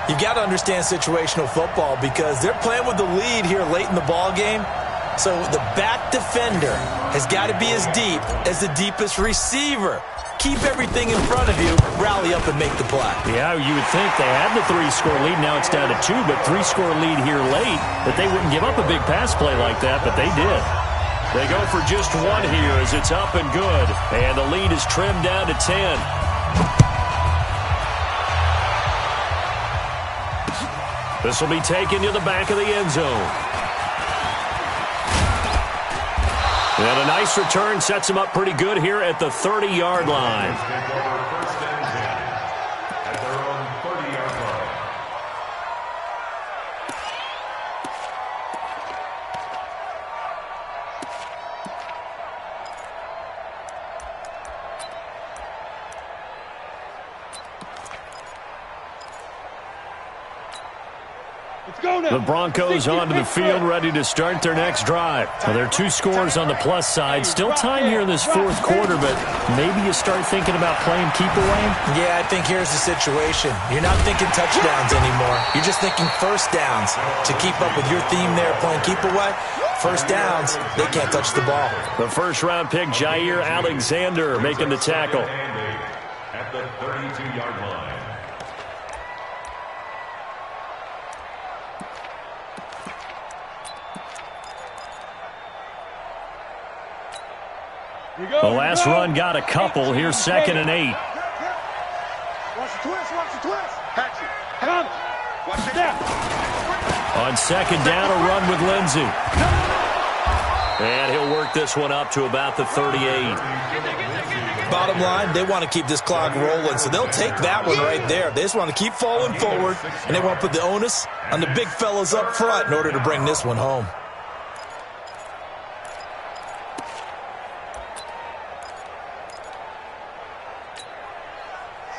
You've got to understand situational football because they're playing with the lead here late in the ball game. So the back defender has got to be as deep as the deepest receiver. Keep everything in front of you, rally up and make the play. Yeah, you would think they had the 3-score lead. Now it's down to 2, but 3-score lead here late, that they wouldn't give up a big pass play like that, but they did. They go for just 1 here as it's up and good. And the lead is trimmed down to 10. This will be taken to the back of the end zone. And a nice return sets him up pretty good here at the 30-yard line. The Broncos onto the field, ready to start their next drive. Now, there are 2 scores on the plus side. Still time here in this fourth quarter, but maybe you start thinking about playing keep away? Yeah, I think here's the situation. You're not thinking touchdowns anymore. You're just thinking first downs. To keep up with your theme there, playing keep away, first downs, they can't touch the ball. The first-round pick, Jair Alexander, making the tackle. At the 32-yard line. The last run got a couple. Here's 2nd and 8. Watch the twist, watch the twist. Patch it. Come on. Watch it. On 2nd down, a run with Lindsey. And he'll work this one up to about the 38. Bottom line, they want to keep this clock rolling, so they'll take that one right there. They just want to keep falling forward, and they want to put the onus on the big fellas up front in order to bring this one home.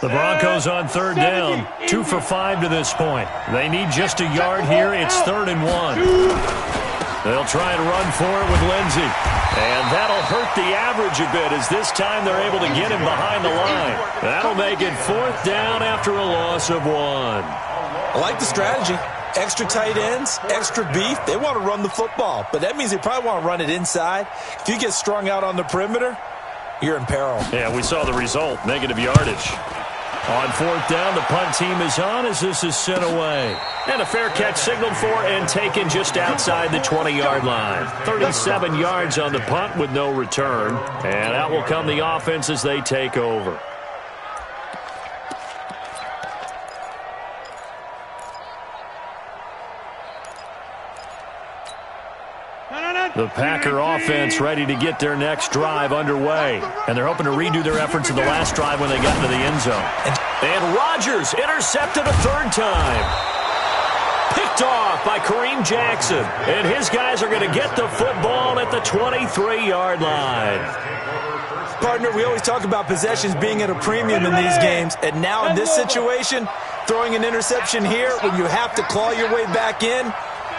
The Broncos on 3rd down, 2 for 5 to this point. They need just a yard here. It's 3rd and 1. They'll try and run for it with Lindsey. And that'll hurt the average a bit as this time they're able to get him behind the line. That'll make it 4th down after a loss of 1. I like the strategy. Extra tight ends, extra beef. They want to run the football, but that means they probably want to run it inside. If you get strung out on the perimeter, you're in peril. Yeah, we saw the result, negative yardage. On 4th down, the punt team is on as this is sent away. And a fair catch signaled for and taken just outside the 20-yard line. 37 yards on the punt with no return. And out will come the offense as they take over. The Packer offense ready to get their next drive underway. And they're hoping to redo their efforts in the last drive when they got into the end zone. And Rodgers intercepted a 3rd time. Picked off by Kareem Jackson. And his guys are going to get the football at the 23-yard line. Partner, we always talk about possessions being at a premium in these games. And now in this situation, throwing an interception here when you have to claw your way back in,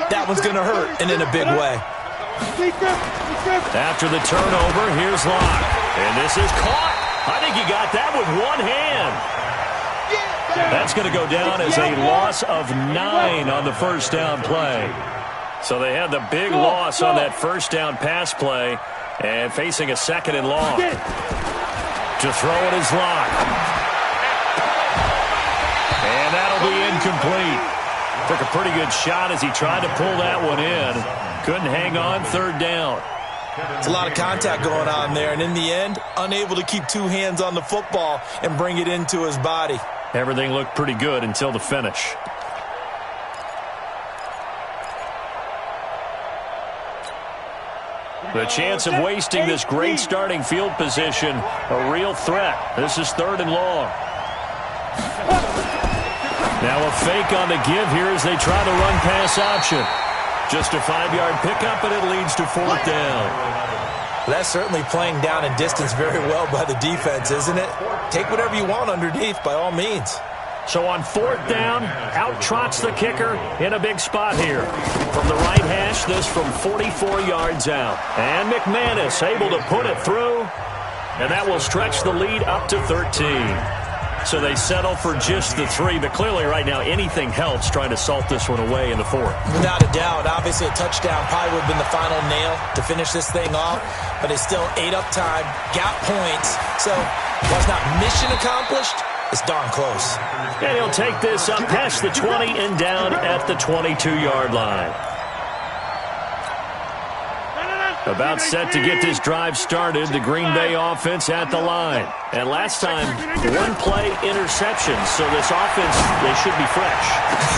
that one's going to hurt, and in a big way. After the turnover, here's Locke. And this is caught. I think he got that with one hand. That's going to go down as a loss of 9 on the first down play. So they had the big loss on that first down pass play and facing a 2nd and long. To throw it is Locke. And that'll be incomplete. Took a pretty good shot as he tried to pull that one in. Couldn't hang on, 3rd down. It's a lot of contact going on there, and in the end, unable to keep 2 hands on the football and bring it into his body. Everything looked pretty good until the finish. The chance of wasting this great starting field position, a real threat. This is 3rd and long. Now a fake on the give here as they try the run pass option. Just a 5-yard pickup, and it leads to 4th down. That's certainly playing down and distance very well by the defense, isn't it? Take whatever you want underneath, by all means. So on 4th down, out trots the kicker in a big spot here. From the right hash, this from 44 yards out. And McManus able to put it through, and that will stretch the lead up to 13. So they settle for just the 3, but clearly right now anything helps trying to salt this one away in the 4th. Without a doubt. Obviously a touchdown probably would have been the final nail to finish this thing off, but it's still ate up time, got points. So while it's not mission accomplished, it's darn close. And he'll take this up past the 20 and down at the 22-yard line. About set to get this drive started, the Green Bay offense at the line. And last time, one-play interception, so this offense, they should be fresh.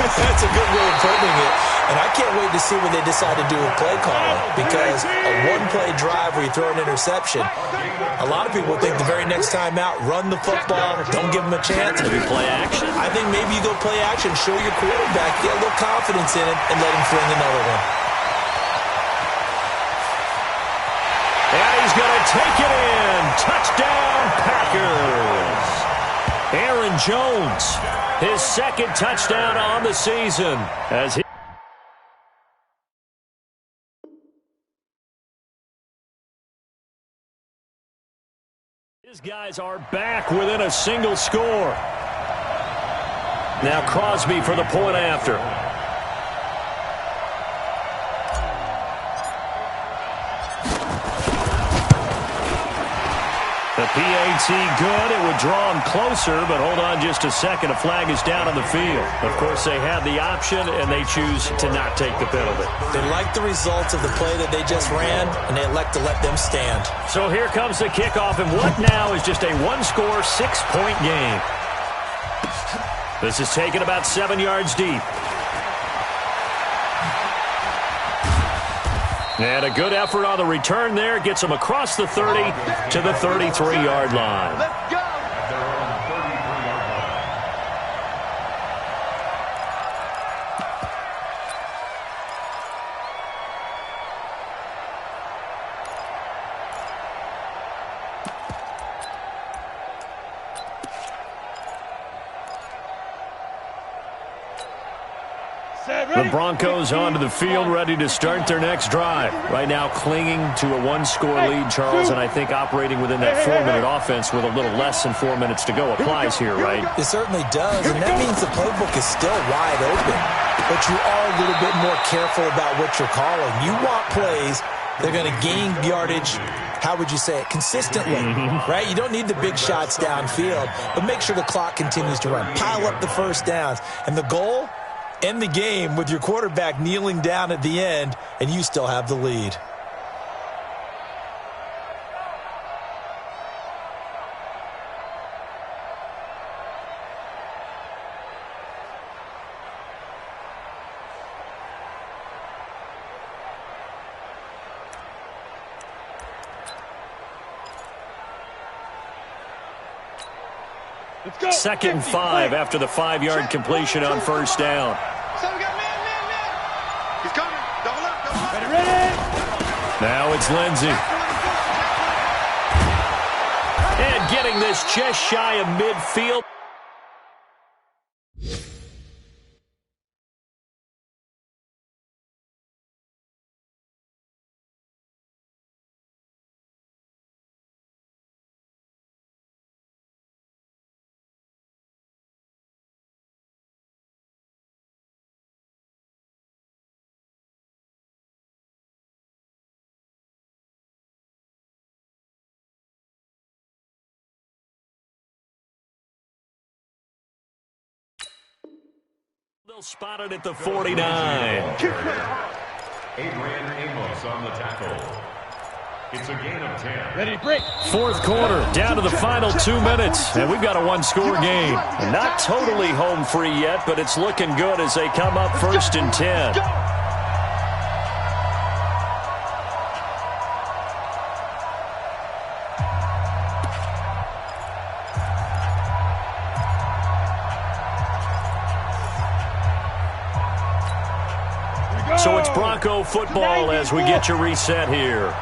That's a good way of putting it. And I can't wait to see when they decide to do a play calling, because a one-play drive where you throw an interception, a lot of people think the very next time out, run the football, don't give them a chance. Maybe play action? I think maybe you go play action, show your quarterback, get a little confidence in it, and let him fling another one. And he's going to take it in. Touchdown, Packers. Aaron Jones, his second touchdown on the season. His guys are back within a single score. Now Crosby for the point after. The PAT good. It would draw him closer, but hold on just a second. A flag is down on the field. Of course, they have the option, and they choose to not take the penalty. They like the results of the play that they just ran, and they elect to let them stand. So here comes the kickoff, and what now is just a one-score, 6-point game. This is taken about 7 yards deep. And a good effort on the return there. Gets them across the 30 to the 33-yard line. Let's go. The Broncos onto the field, ready to start their next drive. Right now clinging to a one-score lead, Charles, and I think operating within that 4-minute offense with a little less than 4 minutes to go applies here, right? It certainly does, and that means the playbook is still wide open. But you are a little bit more careful about what you're calling. You want plays that are going to gain yardage, how would you say it, consistently, right? You don't need the big shots downfield, but make sure the clock continues to run. Pile up the first downs. And the goal? End the game with your quarterback kneeling down at the end, and you still have the lead. Second and 5 after the 5-yard completion on first down. So we got man. He's coming. Double up. Ready. Now it's Lindsey. And getting this just shy of midfield. They'll spot it at the 49. Adrian Amos on the tackle. It's a gain of 10. Ready, break. Fourth quarter, down to the final 2 minutes, and we've got a one-score game. Not totally home free yet, but it's looking good as they come up first and 10. So it's Bronco football as we get you reset here.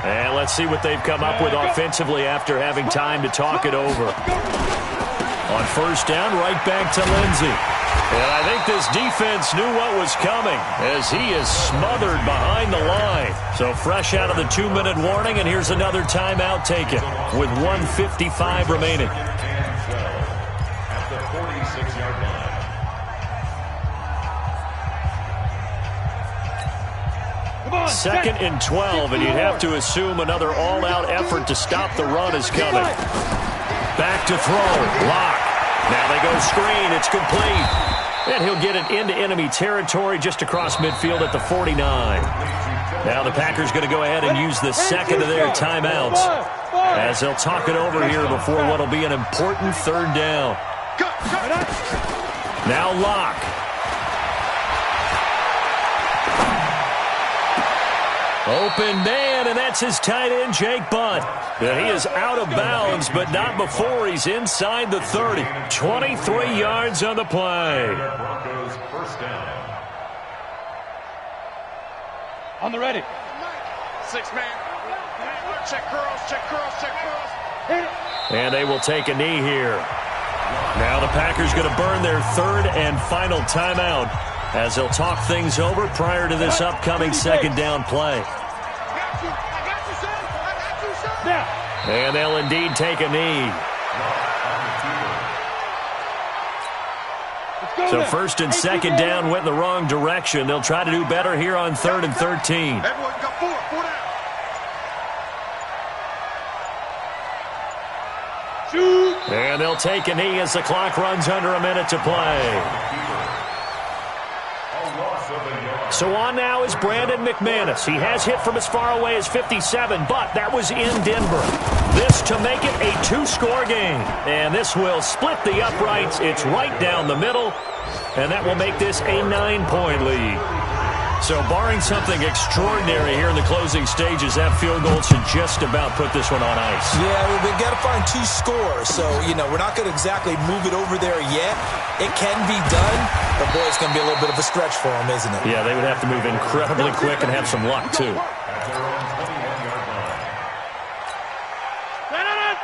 And let's see what they've come up with offensively after having time to talk it over. On first down, right back to Lindsey. And I think this defense knew what was coming as he is smothered behind the line. So fresh out of the 2-minute warning, and here's another timeout taken with 1:55 remaining. At the 46-yard line. Second and 12, and you'd have to assume another all-out effort to stop the run is coming. Back to throw. Lock. Now they go screen. It's complete. And he'll get it into enemy territory just across midfield at the 49. Now the Packers going to go ahead and use the second of their timeouts as they'll talk it over here before what will be an important third down. Now Locke. Open man, and that's his tight end, Jake Butt. And he is out of bounds, but not before he's inside the 30. 23 yards on the play. Broncos first down. On the ready. 6-man. Check curls, check curls, check curls. And they will take a knee here. Now the Packers going to burn their third and final timeout as they'll talk things over prior to this upcoming second down play. And they'll indeed take a knee. So first and second down went in the wrong direction. They'll try to do better here on 3rd and 13. Everyone got four down. And they'll take a knee as the clock runs under a minute to play. So on now is Brandon McManus. He has hit from as far away as 57, but that was in Denver. This to make it a 2-score game. And this will split the uprights. It's right down the middle, and that will make this a 9-point lead. So barring something extraordinary here in the closing stages, that field goal should just about put this one on ice. Yeah, we've got to find 2 scores. So, we're not going to exactly move it over there yet. It can be done, but, boy, it's going to be a little bit of a stretch for them, isn't it? Yeah, they would have to move incredibly quick and have some luck, too.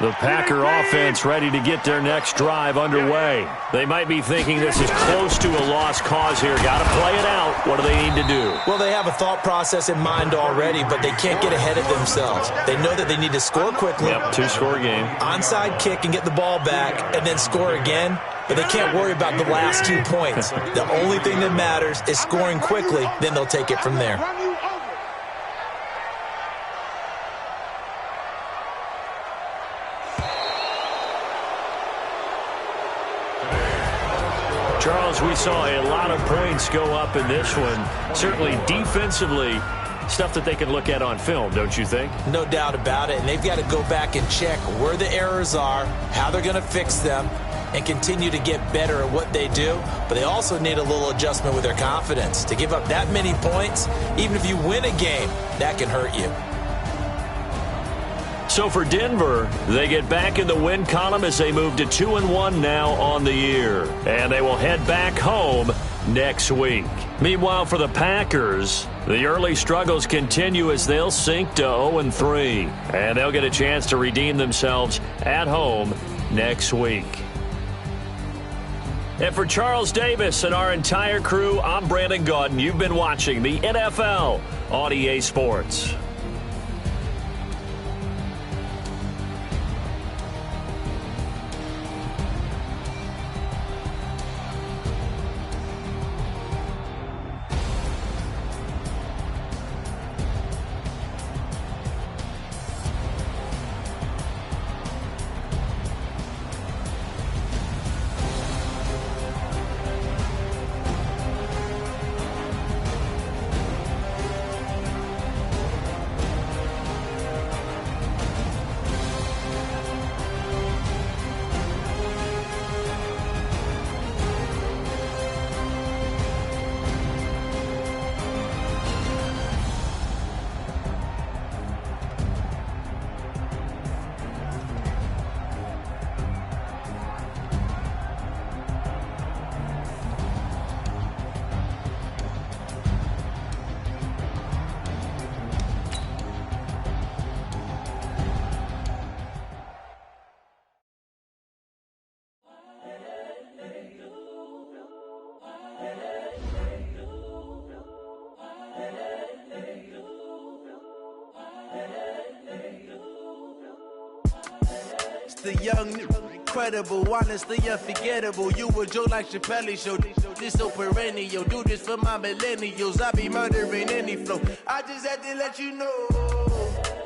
The Packer offense ready to get their next drive underway. They might be thinking this is close to a lost cause here. Got to play it out. What do they need to do? Well, they have a thought process in mind already, but they can't get ahead of themselves. They know that they need to score quickly. Yep, 2-score game. Onside kick and get the ball back and then score again. But they can't worry about the last 2 points. The only thing that matters is scoring quickly. Then they'll take it from there. Charles, we saw a lot of points go up in this one. Certainly defensively, stuff that they can look at on film, don't you think? No doubt about it. And they've got to go back and check where the errors are, how they're going to fix them, and continue to get better at what they do. But they also need a little adjustment with their confidence. To give up that many points, even if you win a game, that can hurt you. So for Denver, they get back in the win column as they move to 2-1 now on the year. And they will head back home next week. Meanwhile, for the Packers, the early struggles continue as they'll sink to 0-3. And they'll get a chance to redeem themselves at home next week. And for Charles Davis and our entire crew, I'm Brandon Gaudin. You've been watching the NFL on EA Sports. The young, incredible, honestly unforgettable. You a joke like Chappelle show. This so perennial. Do this for my millennials. I be murdering any flow. I just had to let you know.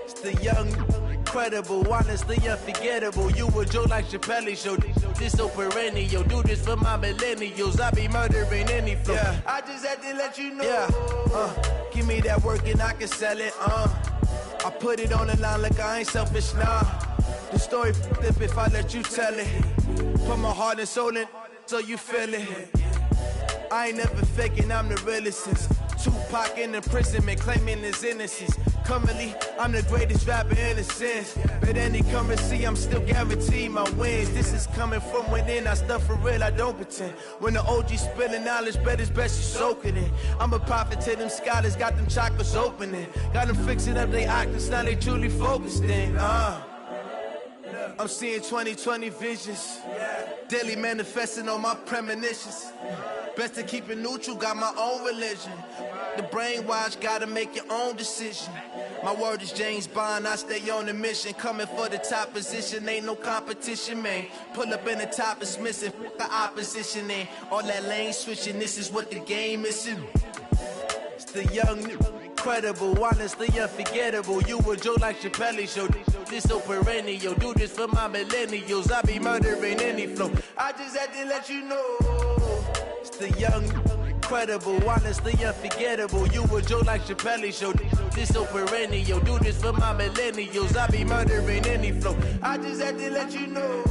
It's the young, Incredible, honestly unforgettable. You a joke like Chappelle show. This so perennial. Do this for my millennials. I be murdering any flow. Yeah. I just had to let you know. Yeah. Give me that work and I can sell it. I put it on the line like I ain't selfish, nah. The story flip if I let you tell it. Put my heart and soul in so you feel it. I ain't never faking, I'm the realest since Tupac in imprisonment, claiming his innocence. Currently, I'm the greatest rapper in a sense. But any currency, I'm still guaranteed my wins. This is coming from within, I stuff for real, I don't pretend. When the OG spilling knowledge, bet it's best you soak it in. I'm a prophet to them scholars, got them chakras opening. Got them fixing up their octaves, now they truly focused in. I'm seeing 2020 visions. Daily manifesting on my premonitions. Best to keep it neutral, got my own religion. The brainwash, gotta make your own decision. My word is James Bond, I stay on the mission. Coming for the top position, ain't no competition, man. Pull up in the top, it's missing, the opposition ain't. All that lane switching, this is what the game is. It's the young, incredible, honestly unforgettable. You a joke like Chappelle show. This so perennial. Do this for my millennials. I be murdering any flow. I just had to let you know. It's the young, incredible, honestly unforgettable. You a joke like Chappelle show. This so perennial. Do this for my millennials. I be murdering any flow. I just had to let you know.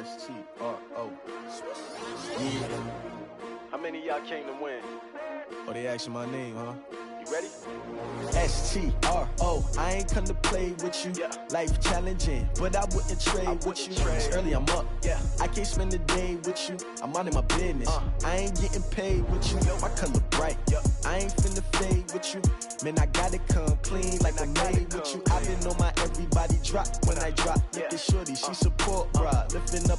S-T-R-O. Yeah. How many of y'all came to win? Oh, they asking my name, huh? You ready? S-T-R-O. I ain't come to play with you. Yeah. Life challenging, but I wouldn't trade with you. It's early, I'm up. Yeah. I can't spend the day with you. I'm minding my business. I ain't getting paid with you. My color bright. I ain't finna fade with you. Man, I gotta come clean like I'm made with you. I been on my everybody drop when I drop. Look at shorty, she support, bruh. Lifting up,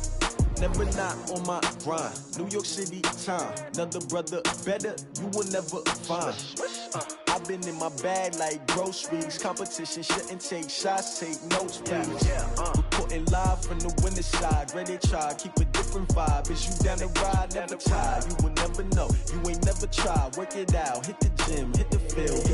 never not on my grind. New York City time, another brother better, you will never find. I've been in my bag like groceries. Competition shouldn't take shots, take notes, please. Reporting live from the winter side. Ready to try, keep a different vibe. Is you down the ride, never tired. You will never know, you ain't never tried. Work it out, hit the gym, hit the field.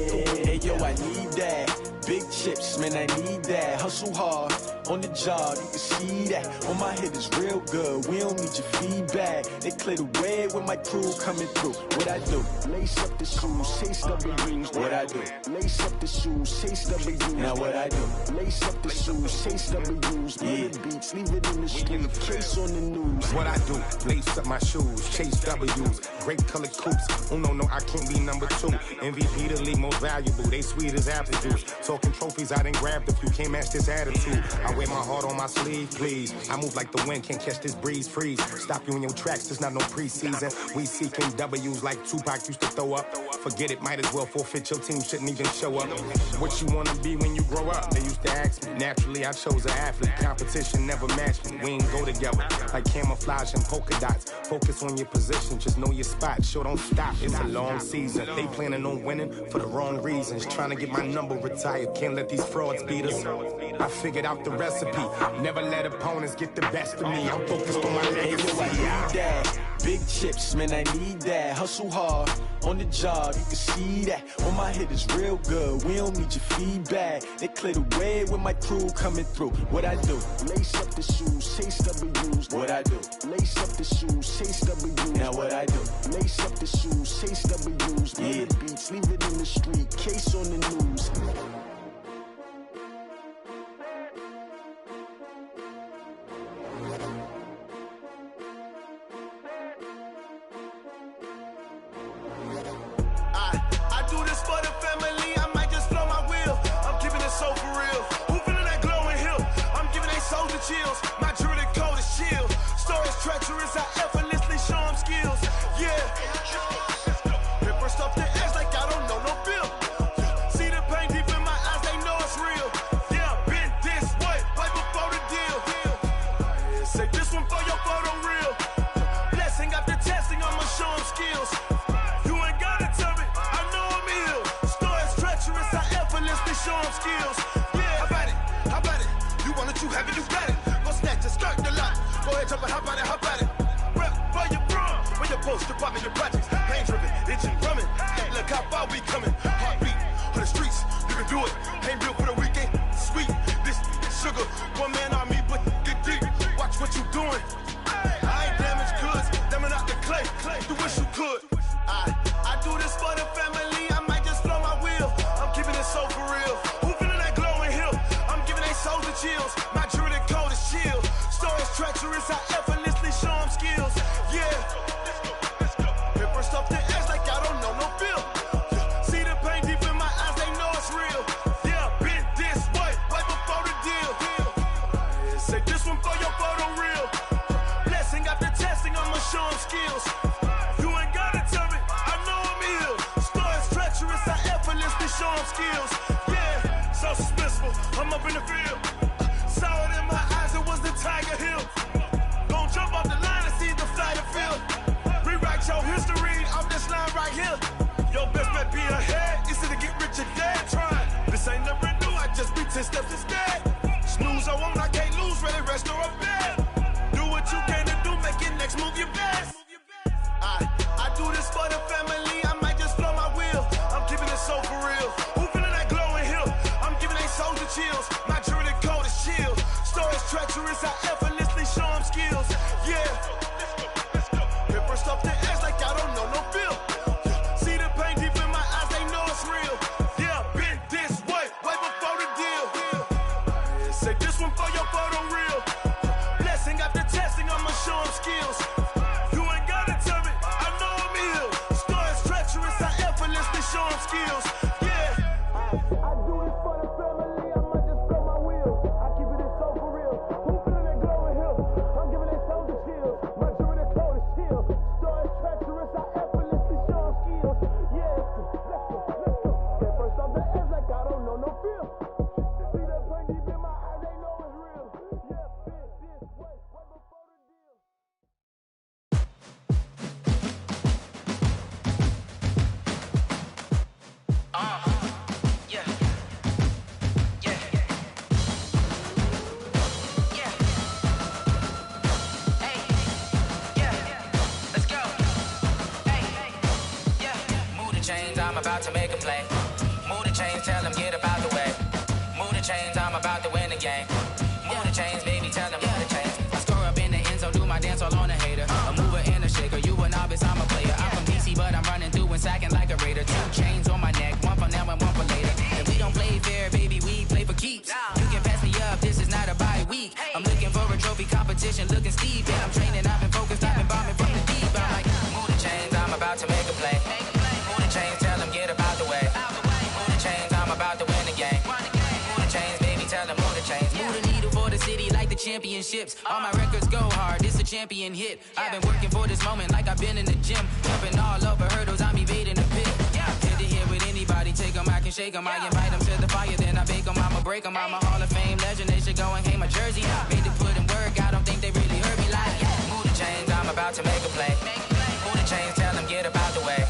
Hey yo, I need that. Big chips, man, I need that. Hustle hard, on the job, you can see that. On my head is real good, we don't need your feedback. They clear the way with my crew coming through. What I do? Lace up the shoes, chase W's. What I do? Lace up the shoes, chase W's. Now what I do? Lace up the shoes, chase W's. Yeah. Beats, leave it in the street, case on the news. What I do? Lace up my shoes, chase W's. Great colored coops. Oh no, I can't be number 2. MVP the league most valuable. They sweet as apple juice. Talking trophies, I didn't grab the few. Can't match this attitude. I wear my heart on my sleeve, please. I move like the wind, can't catch this breeze, freeze. Stop you in your tracks, there's not no preseason. We seeking W's like Tupac used to throw up. Forget it, might as well forfeit, your team shouldn't even show up. What you wanna be when you grow up? They used to ask me. Naturally, I chose an athlete. Competition never matched me. We ain't go together like camouflage and polka dots. Focus on your position, just know your spot. Sure, don't stop, it's a long season. They planning on winning for the wrong reasons. Trying to get my number retired, can't let these frauds beat us. I figured out the recipe. Never let opponents get the best of me. I'm focused on my legacy. I need that. Big chips, man, I need that. Hustle hard, on the job, you can see that. On my head is real good, we don't need your feedback. They clear the way with my crew coming through. What I do? Lace up the shoes, chase W's. What I do? Lace up the shoes, chase W's. Now what I do? Lace up the shoes, chase W's. Yeah. Beats, leave it in the street, case on the news. Chills. My jewelry code is chill. Stories treacherous, I effortlessly show them skills. Yeah. Paper stuff the edge like I don't know no bill. See the pain deep in my Sean skills. Yeah, how about it? How about it? You want it, you have it, you got it. Go snatch it, skirt the lot. Go ahead, jump it, how about it? How about it? Rep, where you from? Where your post, department, your projects. Pain driven, itching, drumming. Hey, look how far we coming. Heartbeat on the streets, you can do it. Ain't built for the weekend. Sweet, this sugar, one man army, but get deep. Watch what you doing. I ain't damaged goods, damn out the clay. You wish you could. I do this for the family. I might just blow my wheel. I'm keeping it so for real. Who feeling that glowing hill? I'm giving they souls the chills. My jewelry code is chill. Stories treacherous, I effortlessly show them skills. Yeah. Paper stuff the edge like I don't know no feel. See the pain deep in my eyes, they know it's real. Yeah, been this way, right before the deal. Say this one for your photo reel. Blessing after testing, I'ma show them skills. You ain't gotta tell me, I know I'm ill. Stories treacherous, I effortlessly show them skills. Yeah, so suspenseful, I'm up in the field. Saw it in my eyes, it was the Tiger Hill. Gon' jump off the line and see the flight of field. Rewrite your history off this line right here. Your best bet be ahead, easy to get rich or dead trying. This ain't never new, I just be 10 steps instead. Snooze I won't, I can't lose, ready, rest or a bed. Do what you can to do, make it next move your best. I do this for the family, I might just blow my wheel. I'm keeping it so for real. Who feeling that glowing hill? I'm giving they souls the chills. My jewelry code is chill. Stories treacherous, I effortlessly show them skills. Yeah. Paper stuff the edge like I don't know no feel. See the pain deep in my eyes, they know it's real. Yeah, been this way, way before the deal. Say this one for your photo reel. Blessing after testing, I'ma show them skills. You ain't gotta tell me, I know I'm ill. Stories treacherous, I effortlessly show them skills. Yeah. I do this for the family, I might just blow my wheel. I keep it so for real. Who feeling that glowing hill? I'm giving they souls the chills. My jewelry code is chill. Stories treacherous, I effortlessly show them skills. Yeah, let's go. Get first off the edge like I don't know no feel. See that pain deep in my eyes, they know it's real. Yeah, been this way, way before the deal. I'm about to make a play. Move the chains, tell them get about the way. Move the chains, I'm about to win the game. Move the chains, baby, tell them move the chains. I score up in the end zone, do my dance all on a hater. A mover and a shaker, you a novice, I'm a player. I'm from DC, but I'm running through and sacking like a raider. 2 chains on my neck, one for now and one for later. And we don't play fair, baby, we play for keeps. You can pass me up, this is not a bye week. I'm looking for a trophy competition, looking steep. And I'm training, I've been focused, I've been bombing from the deep. I'm like, move the chains, I'm about to make a play. Move the chains, tell them get about the way. Move the chains, I'm about to win the game. Move the chains, baby, tell them move the chains. Move the needle for the city like the championships. All my records go hard, this a champion hit. I've been working for this moment like I've been in the gym. Jumping all over hurdles, I'm evading the pit. Hit to hit with anybody, take them, I can shake them. I invite them to the fire, then I bake them, I'ma break them. I'm a Hall of Fame legend, they should go and hang my jersey. Made to put in work, I don't think they really heard me like. Move the chains, I'm about to make a play. Move the chains, tell them get about the way.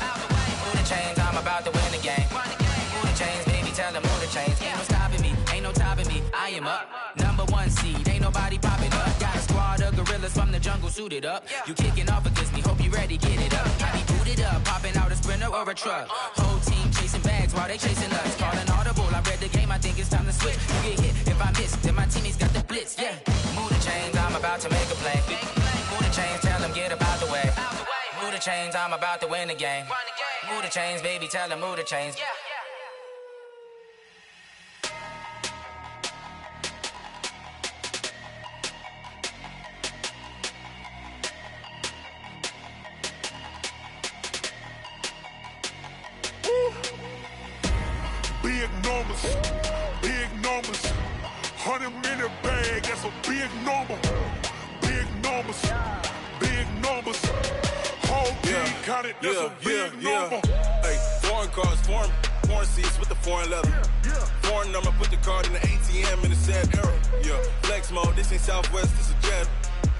Move the chains, I'm about to win the game. Move the chains, baby, tell them move the chains. Ain't no stopping me, ain't no topping me, I am up. Number 1 seed, ain't nobody popping up. Got a squad of gorillas from the jungle suited up. You kicking off against me, hope you ready, get it up. I be booted up, popping out a Sprinter or a truck. Whole team chasing bags while they chasing us. Calling audible, I read the game, I think it's time to switch. You get hit, if I miss, then my teammates got the blitz, yeah. Move the chains, I'm about to make a play. Move the chains, tell them get about the way. Move the chains, I'm about to win the game. Move the chains, baby, tell them move the chains. Big numbers, big numbers. 100-minute bag, that's a big number. Big numbers, big numbers. Whole team counted, that's a big number. Hey, foreign cars, foreign seats with the foreign leather. Foreign number, put the card in the ATM in the sad era. Yeah, flex mode, this ain't Southwest, this is jet.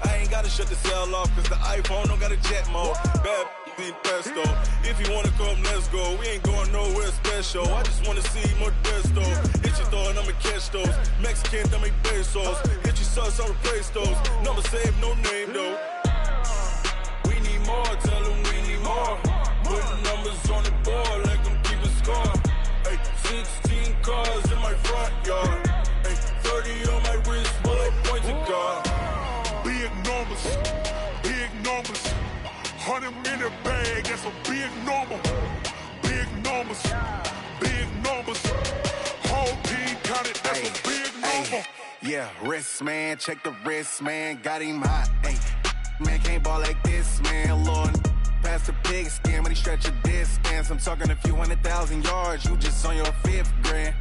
I ain't gotta shut the cell off, cause the iPhone don't got a jet mode. Bad think pesto. If you wanna come, let's go. We ain't going nowhere special. I just wanna see more desto. Hit your thought, I'ma catch those. Mexican, dame pesos. Hit your sauce, I'll replace those. Number save, no name though. We need more, tell them we need more. Putting numbers on the board, let them keep a score. Ay, 16 cars in my front yard. Ay, 30 on my wrist, while I point to God. Big numbers, big numbers. 100 in the bag, that's a big number. Big numbers, big numbers. Whole team counted, that's a big number. Yeah, wrist man, check the wrist man, got him hot. Ay, man can't ball like this, man. Lord, past the pig skin when he stretch a distance. I'm talking a few 100,000 yards, you just on your 5th grand.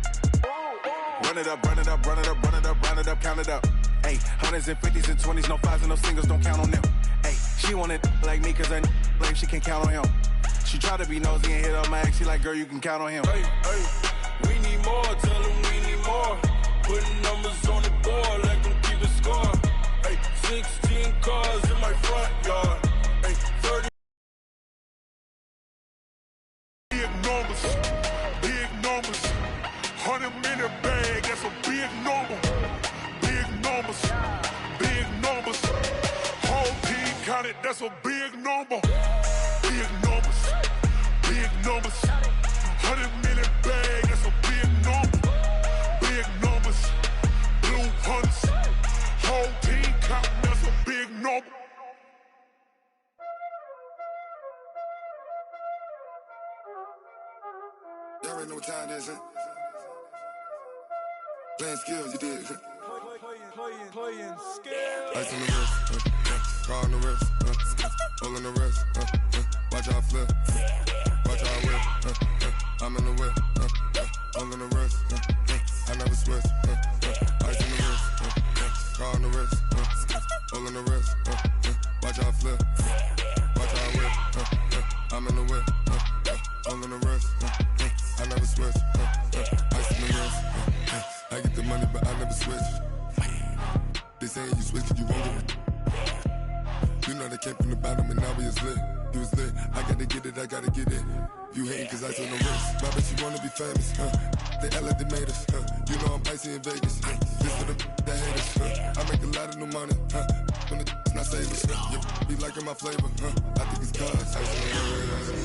Run it up, run it up, run it up, run it up, run it up, count it up. Ay, 100s and 50s and 20s, no 5s and no singles, don't count on them. Ay, she wanted like me cause I like she can count on him. She tried to be nosy and hit up my ex, she like, girl, you can count on him. Hey, hey, we need more, tell them we need more. Putting numbers on the board, let them keep a score. Hey, 16 cars in my front yard. Hey, 30. Big numbers, big numbers. 100 in the bag, that's a big number. Big numbers, big numbers. Whole team counted, that's a big number. Big numbers, big numbers. 100 in the bag, that's a big number. Big numbers, blue hunts. Whole team counting, that's a big number. Y'all already know what time it is, huh? Playing skills, you did. Playing skills. Ice on the wrist, car on the wrist, hole on the wrist, watch how I flip, watch how I whip, I'm in the whip, hole on the wrist, I never switch, ice on the wrist, car on the wrist, hole on the wrist, watch how I flip, watch how I whip, I'm in the whip, hole on the wrist, I never switch, ice on the wrist, I get the money but I never switch. They saying you switch cause you won't get it. You know they came from the bottom and now we is lit. You was lit, I gotta get it, I gotta get it. You hating cause ice on the wrist. Why bet you wanna be famous, They act like they made us, You know I'm icy in Vegas, This for the that hate us, I make a lot of new money, When it's not savers, You be liking my flavor, I think it's cause ice on the wrist,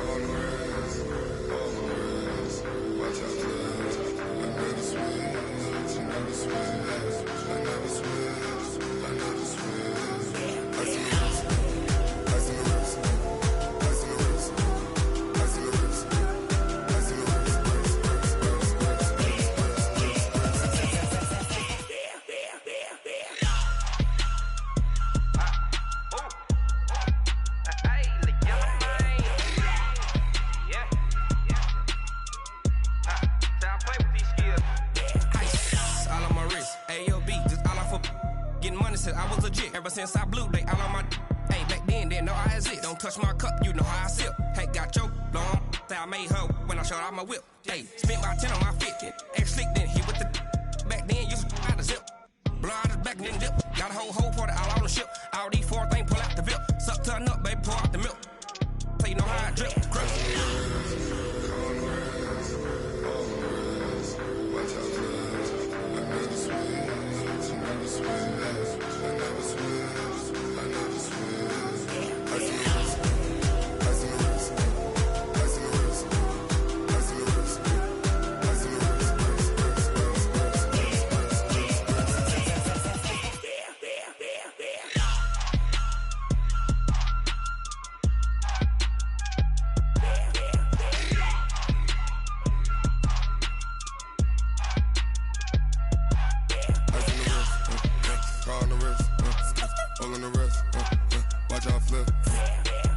on the wrist, on the wrist. Watch out, cuz I never switch, I never switch. I never switch, I never switch. Ice on the wrist, ice on the wrist, ice on the wrist, ice on the wrist, ice on the wrist, I was legit ever since I blew. They all on my hey back then didn't know I exist. Don't touch my cup, you know how I sip. Hey, got choked, long. Say I made her when I showed out my whip. Hey, spent about 10 on my 50. Ex slick then hit with the back then used to out the zip. Blow out his back and then dip. Got a whole party all on the ship. All these 4 things pull out the VIP. Suck turn up, baby, pour out the milk. So you know how I drip. Crush. Watch out, cuz I never switch, I never switch. I never switch, I never switch. Ice on the wrist, ice on the wrist, ice on the wrist, ice on the wrist, ice on the wrist, car on the wrist, hole on the wrist, watch how I flip,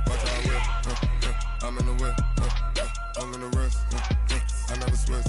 watch how I whip, I'm in the whip, hole on the wrist, I never switch.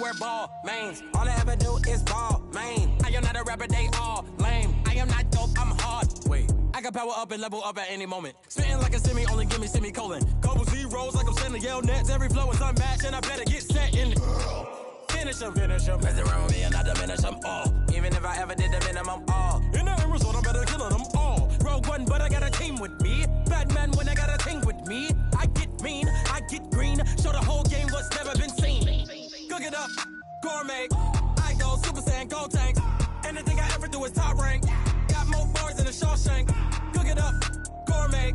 wear ball mains. All I ever do is ball, man. I am not a rapper, they all lame. I am not dope, I'm hard. Wait, I can power up and level up at any moment. Spitting like a semi, only give me semicolon. Couple zeros like I'm sending yell nets. Every flow is unmatched, and I better get set in. Finish them. Mess around with me and I diminish them all. Even if I ever did the minimum, all. In the end result, I'm better killing them all. Rogue One, but I got a team with me. Batman when I got a team with me. I get mean, I get green. Show the whole game what's never been seen. Cook it up, gourmet. I go Super Saiyan, gold tanks. Anything I ever do is top rank. Got more bars than a Shawshank. Cook it up, gourmet.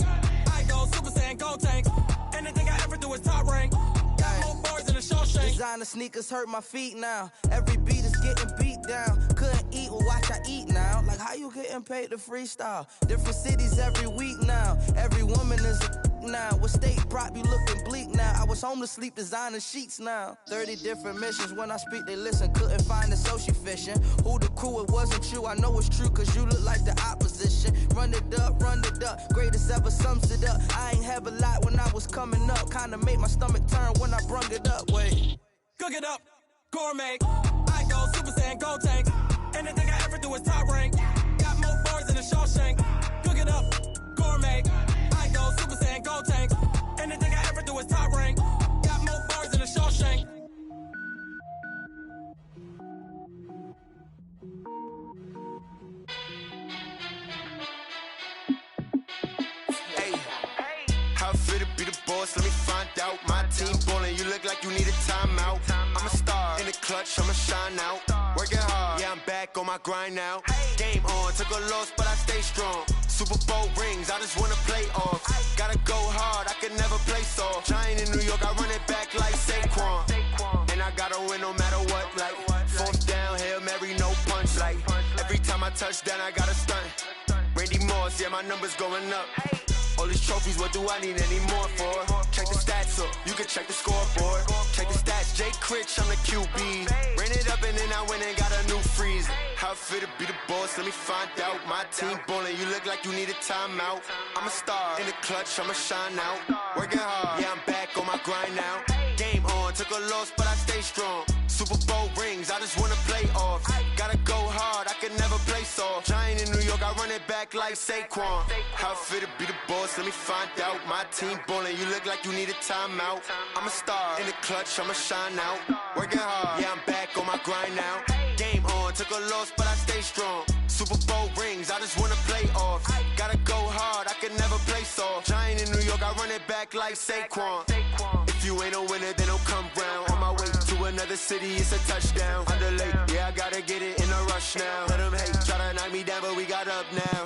I go Super Saiyan, gold tanks. Anything I ever do is top rank. Got more bars than a Shawshank. Designer sneakers hurt my feet now. Every beat is getting beat down. Couldn't eat, well watch I eat now. Like how you getting paid to freestyle? Different cities every week now. Every woman is a now. With state prop, you looking bleak now. I was home to sleep designing sheets now. 30 different missions. When I speak, they listen. Couldn't find it, so she fishing. Who the crew? It wasn't you. I know it's true, cause you look like the opposition. Run it up. Greatest ever sums it up. I ain't have a lot when I was coming up. Kinda made my stomach turn when I brung it up. Wait. Cook it up, gourmet. I go Super Saiyan, gold tank. Anything I ever do is top rank. Got more bars than a Shawshank. Cook it up, gourmet. I go Super Saiyan, gold tank. Anything I ever do is top rank. Got more bars than a Shawshank. Hey, how I feel to be the boss? Let me find out. My team ballin', you look like you need a timeout. I'm a star in the clutch, I'ma shine out. Working hard, yeah, I'm back on my grind now. Game on, took a loss, but I stay strong. Super Bowl rings, I just wanna play off. Gotta go hard, I can never play soft. Giant in New York, I run it back like Saquon. And I gotta win no matter what, like fourth down, Hail Mary, no punch. Like every time I touch down, I gotta stunt. Randy Moss, yeah, my numbers going up. All these trophies, what do I need any more for? Check the stats up, you can check the scoreboard. Check the stats, Jay Critch, I'm the QB. Ran it up and then I went and got a new freeze. How I feel to be the boss, let me find out. My team ballin', you look like you need a timeout. I'm a star in the clutch, I'ma shine out. Working hard, yeah, I'm back on my grind now. Game on, took a loss, but I stay strong. Super Bowl rings, I just wanna play off. Gotta go hard, I can never play soft. Giant in New York, I run it back like Saquon. How I feel to be the boss, let me find out. My team ballin', you look like you need a timeout. I'm a star in the clutch, I'ma shine out. Working hard, yeah, I'm back on my grind now. Game on, took a loss, but I stay strong. Super Bowl rings, I just wanna play off. Gotta go hard, I can never play soft. Giant in New York, I run it back like Saquon. If you ain't a winner, then don't come round. On my way to another city, it's a touchdown. Underlay, yeah, I gotta get it in a rush now. Let them hate, try to knock me down, but we got up now.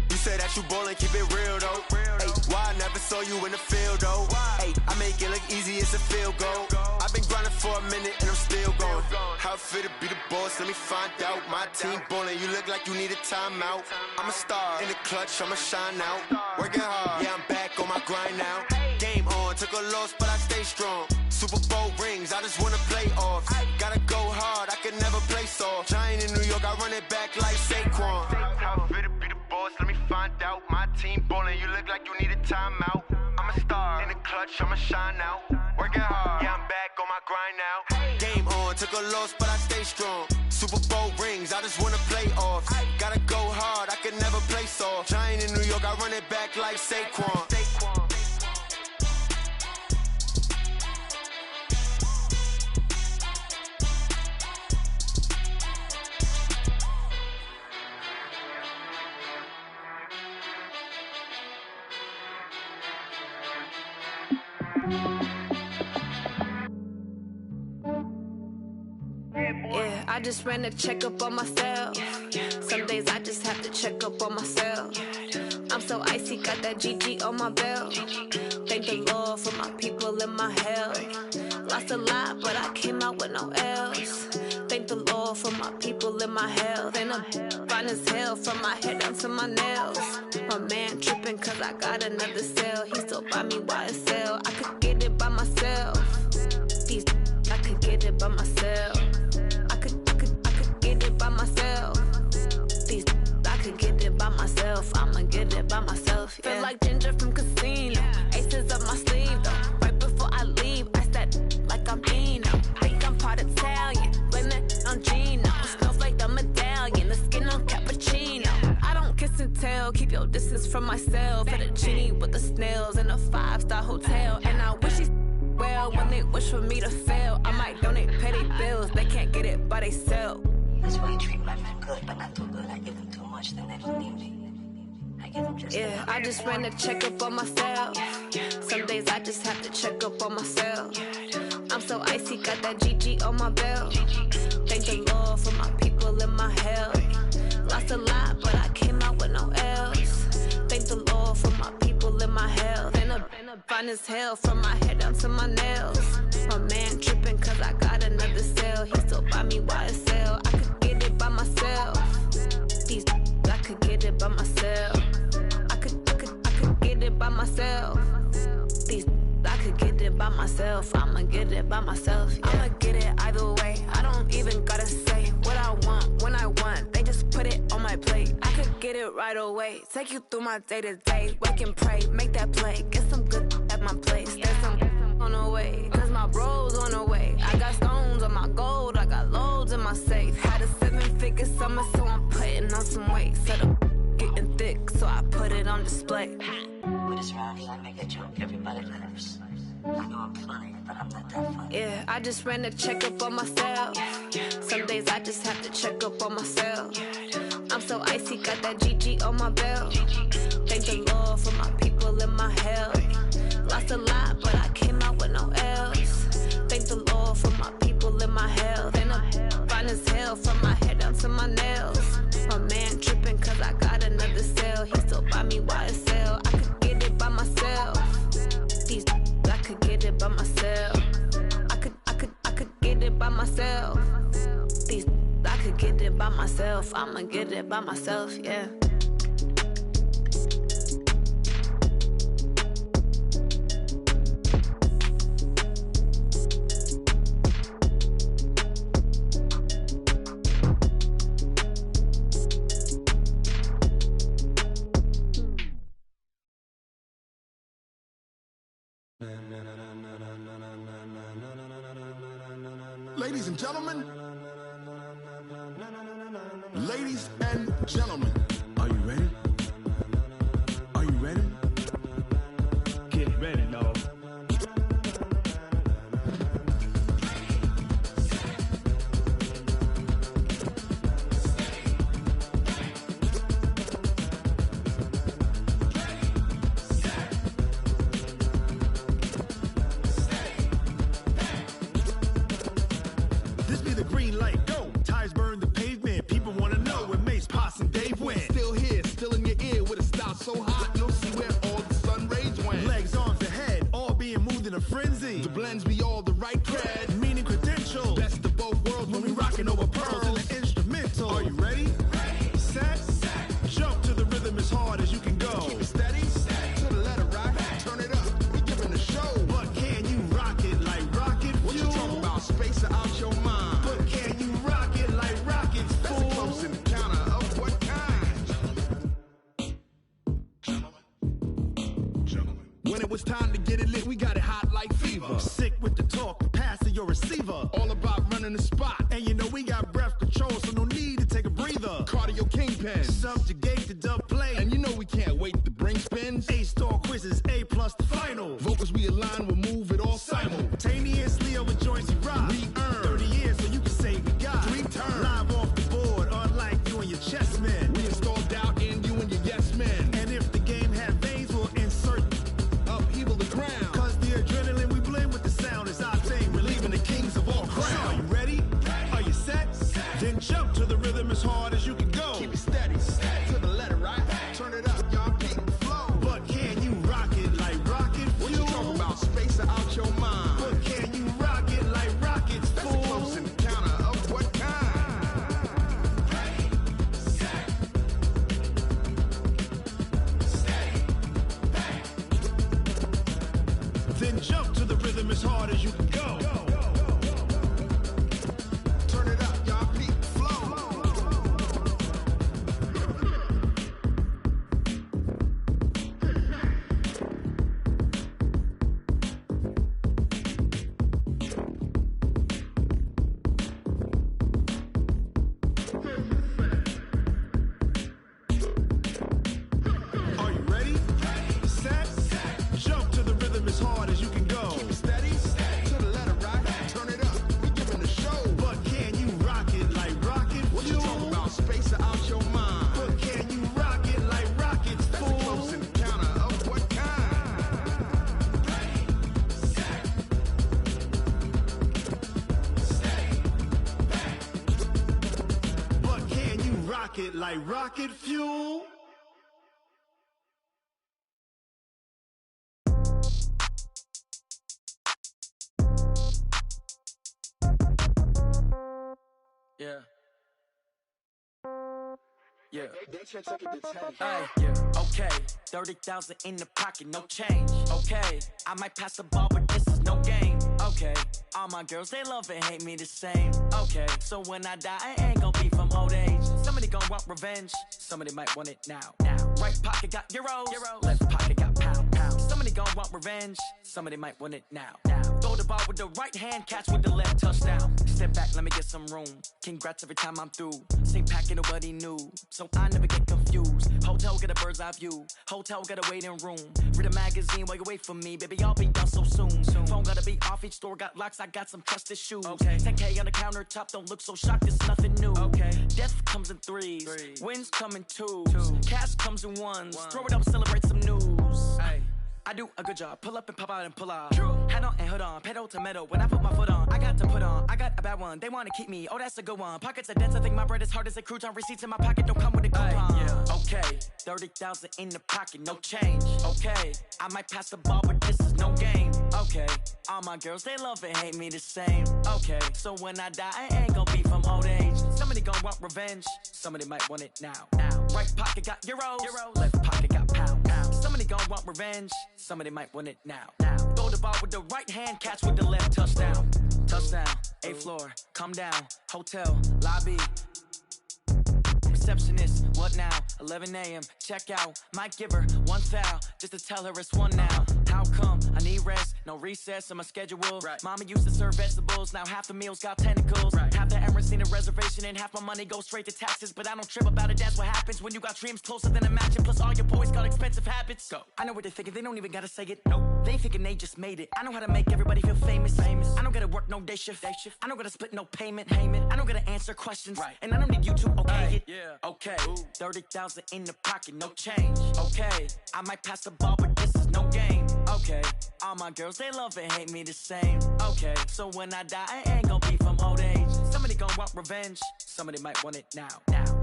You say that you ballin', keep it real though. Hey, why I never saw you in the field though? Hey, I make it look easy, it's a field goal. I've been grinding for a minute and I'm still going. How I feel to be the boss, let me find out. My team ballin', you look like you need a timeout. I'm a star in the clutch, I'ma shine out. Working hard, yeah, I'm back on my grind now. Game on, took a loss, but I stay strong. Super Bowl rings, I just wanna play off. Gotta go hard, I can never play soft. Giant in New York, I run it back like Saquon. How I feel to be the boss, let me find out. My team ballin', you look like you need a timeout. I'm a star in the clutch, I'ma shine out. Working hard, yeah, I'm back on my grind now. Game on, took a loss, but I stay strong. Super Bowl rings, I just wanna play off. Gotta go hard, I can never play soft. Giant in New York, I run it back like Saquon. Yeah, I just ran a checkup on myself. Some days I just have to check up on myself. I'm so icy, got that GG on my belt. Thank the Lord for my people and my health. Lost a lot, but I came out with no L's. Thank the Lord for my people and my health. And I'm fine as hell from my head down to my nails. My man tripping cause I got another cell. He still buy me YSL. I could get it by myself. I could get it by myself. I could get it by myself. I could get it by myself. I'ma get it by myself. Yeah. Feel like Ginger from Casino. Aces up my sleeve though. Right before I leave, I said like I'm Dino. Think I'm part Italian. hell. This is from myself, for the genie with the snails in a 5-star hotel. And I wish these well when they wish for me to fail. I might donate, pay their bills, they can't get it by they self. That's why you treat my men good, but not too good. I give them too much, then they don't need me. I give them just yeah, I just ran a checkup on myself. Some days I just have to check up on myself. I'm so icy, got that GG on my belt. Thank the Lord for my people in my health. Lost a lot, but I came out with no else. Thank the Lord for my people in my health. And a fine as hell from my head down to my nails. My man tripping cause I got another cell. He still buy me YSL. I could get it by myself. These I could get it by myself. I could get it by myself. These I could get it by myself. I'ma get it by myself. Yeah. I'ma get it either way. I don't even gotta say what I want when I want. They just put it on my plate. I could get it right away. Take you through my day to day. Wake and pray, make that play. Get some good at my place. There's some on the way, cause my bros on the way. I got stones on my gold. I got loads in my safe. Had a 7-figure summer, so I'm putting on some weight. Set up getting thick, so I put it on display. With this round, I make a joke, everybody laughs. I know I'm funny, but I'm not that funny. Yeah, I just ran a checkup on myself. Some days I just have to check up on myself. I'm so icy, got that GG on my belt. Thank the Lord for my people in my health. Lost a lot, but I came out with no else. Thank the Lord for my people in my health. And I'm fine as hell from my head down to my nails. My man tripping cause I got another cell. He still buy me YSL. I could get it by myself. These I could get it by myself. I could get it by myself. These I could get it by myself. I'ma get it by myself, yeah. Ladies and gentlemen, ladies and gentlemen, are you ready? Are you ready? Get ready, dog. This be the green light, go. Tires burn the pavement. People wanna know where Mace, Poss, and Dave went. Still here, still in your ear with a style so hot, you'll see where all the sun rays went. Legs, arms, and head, all being moved in a frenzy. The blends be all the right cred, meaning credentials. Best of both worlds when we rockin' over pearls in the instrumental. Are you ready? Ready. Set. Jump to the rhythm as hard as you can go. Keep it steady, to the letter right. Turn it up, we giving the show. But can you rock it like rocket fuel? What you talking about? Space out your mind. But can you rock it like rockets, fool? That's a close encounter of what kind? Gentlemen. When it was time to get it lit, we got it hot like fever. Sick with the talk, pass to your receiver. All about running the spot. And you know we got breath control, so no need to take a breather. Cardio kingpin. Subjugate the dub play. And you know we can't wait to bring spins. A-star quizzes, A+ the final. Vocals we align, we'll move it all simultaneously over joints we rock. We earn 30 years, so you can say we got 3 turns. Live off the board, unlike you and your chess men. We install doubt in you and your yes men. And if the game had veins, we'll insert upheaval the ground. Cause the adrenaline we blend with the sound is our thing, relieving the kings of all crowns. So are you ready? Are you set? Then jump to the rhythm as hard as you can go. Keep it steady, to the letter right. Turn it up, y'all keep the flow. But can you rock it like rocket fuel? What you talking about? Space out your mind. But can you rock it like rockets, fool? That's a close encounter of what kind? Ready, set, steady, back. Then jump to the rhythm as hard as you can go. Turn it up, y'all keep the flow. pocket like rocket fuel. Yeah. Yeah. Hey, yeah. Okay. 30,000 in the pocket, no change. Okay. I might pass the ball, but this is no game. Okay. All my girls, they love and hate me the same. Okay. So when I die, I ain't gonna be from old age. Somebody gonna want revenge. Somebody might want it now. Right pocket got euros. Left pocket got pound. Somebody gonna want revenge. Somebody might want it now. Throw the ball with the right hand, catch with the left, touchdown. Step back, let me get some room. Congrats every time I'm through. Same packet, nobody knew. So I never get confused. Hotel get a bird's eye view. Hotel got a waiting room. Read a magazine while you wait for me. Baby, I'll be done so soon. Phone gotta be off, each store got locks. I got some trusted shoes. Okay. 10K on the countertop, don't look so shocked, it's nothing new. Okay. Death comes in threes. Wins come in twos. Cash comes in ones. Throw it up, celebrate some news. Ay. I do a good job, pull up and pop out and pull out. Head on and hood on, pedal to metal. When I put my foot on, I got to put on. I got a bad one, they wanna keep me. Oh, that's a good one. Pockets are dense, I think my bread is hard as a crouton. Receipts in my pocket don't come with a coupon. Yeah. Okay, 30,000 in the pocket, no change. Okay, I might pass the ball, but this is no game. Okay, all my girls, they love and hate me the same. Okay, so when I die, I ain't gonna be from old age. Somebody gonna want revenge, somebody might want it now. Right pocket got euros, left pocket got pound. Somebody gonna want revenge, somebody might want it now. Throw the ball with the right hand, catch with the left, touchdown. Touchdown, 8th floor, come down, hotel, lobby. Receptionist, what now? 11 a.m., check out. Might give her one foul, just to tell her it's one now. How come? I need rest, no recess in my schedule. Mama used to serve vegetables, now half the meals got tentacles. Half the Emirates need a reservation and half my money goes straight to taxes. But I don't trip about it, that's what happens when you got dreams closer than a match. And plus all your boys got expensive habits. Go. I know what they're thinking, they don't even gotta say it. Nope. They thinking they just made it. I know how to make everybody feel famous. I don't gotta work no day shift. I don't gotta split no payment. I don't gotta answer questions. And I don't need you to okay it. Okay, 30,000 in the pocket, no change. Okay, I might pass the ball, but this is no game. Okay, all my girls, they love and hate me the same. Okay, so when I die, I ain't gonna be from old age. Somebody gonna want revenge, somebody might want it now.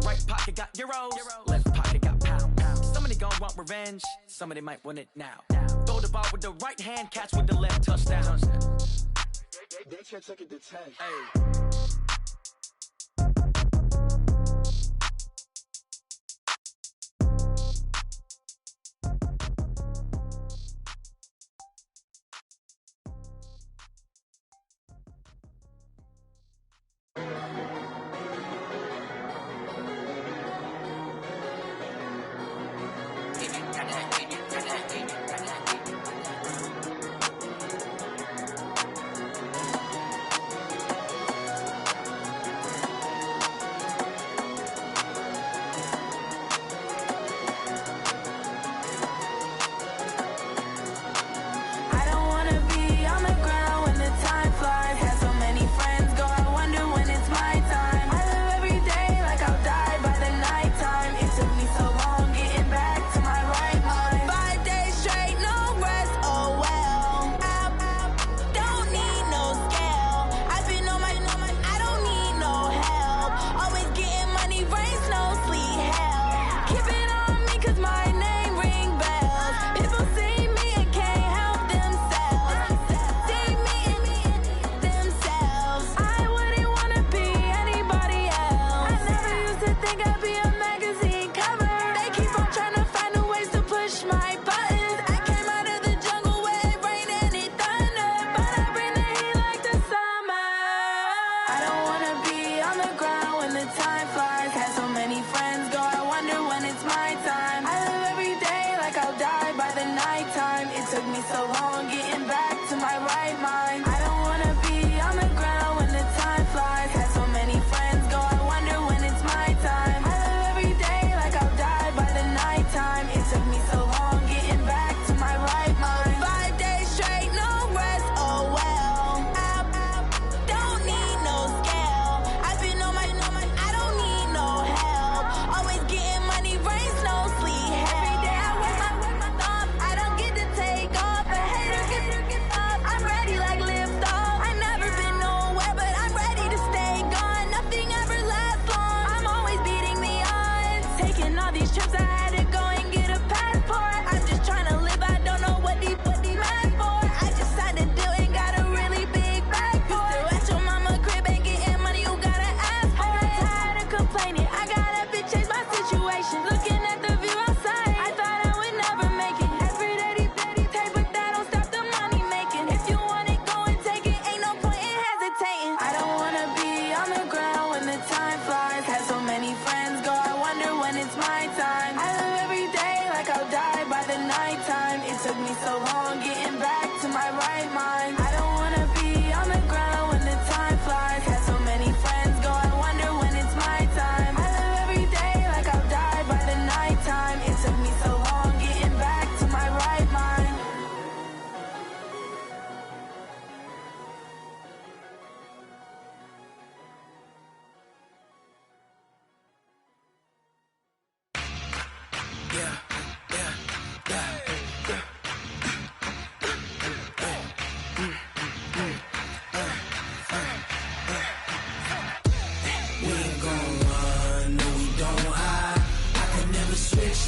Right pocket got euros, left pocket got pound. Somebody gonna want revenge, somebody might want it now. Throw the ball with the right hand, catch with the left, touchdown. They can't take it to 10. Hey. time flies. Had so many friends go, I wonder when it's my time. I live every day like I'll die by the nighttime. It took me so long getting back to my right mind. I don't wanna be on the ground when the time flies. Had so many friends go, I wonder when it's my time. I live every day like I'll die by the nighttime. It took me so long getting back to my right mind.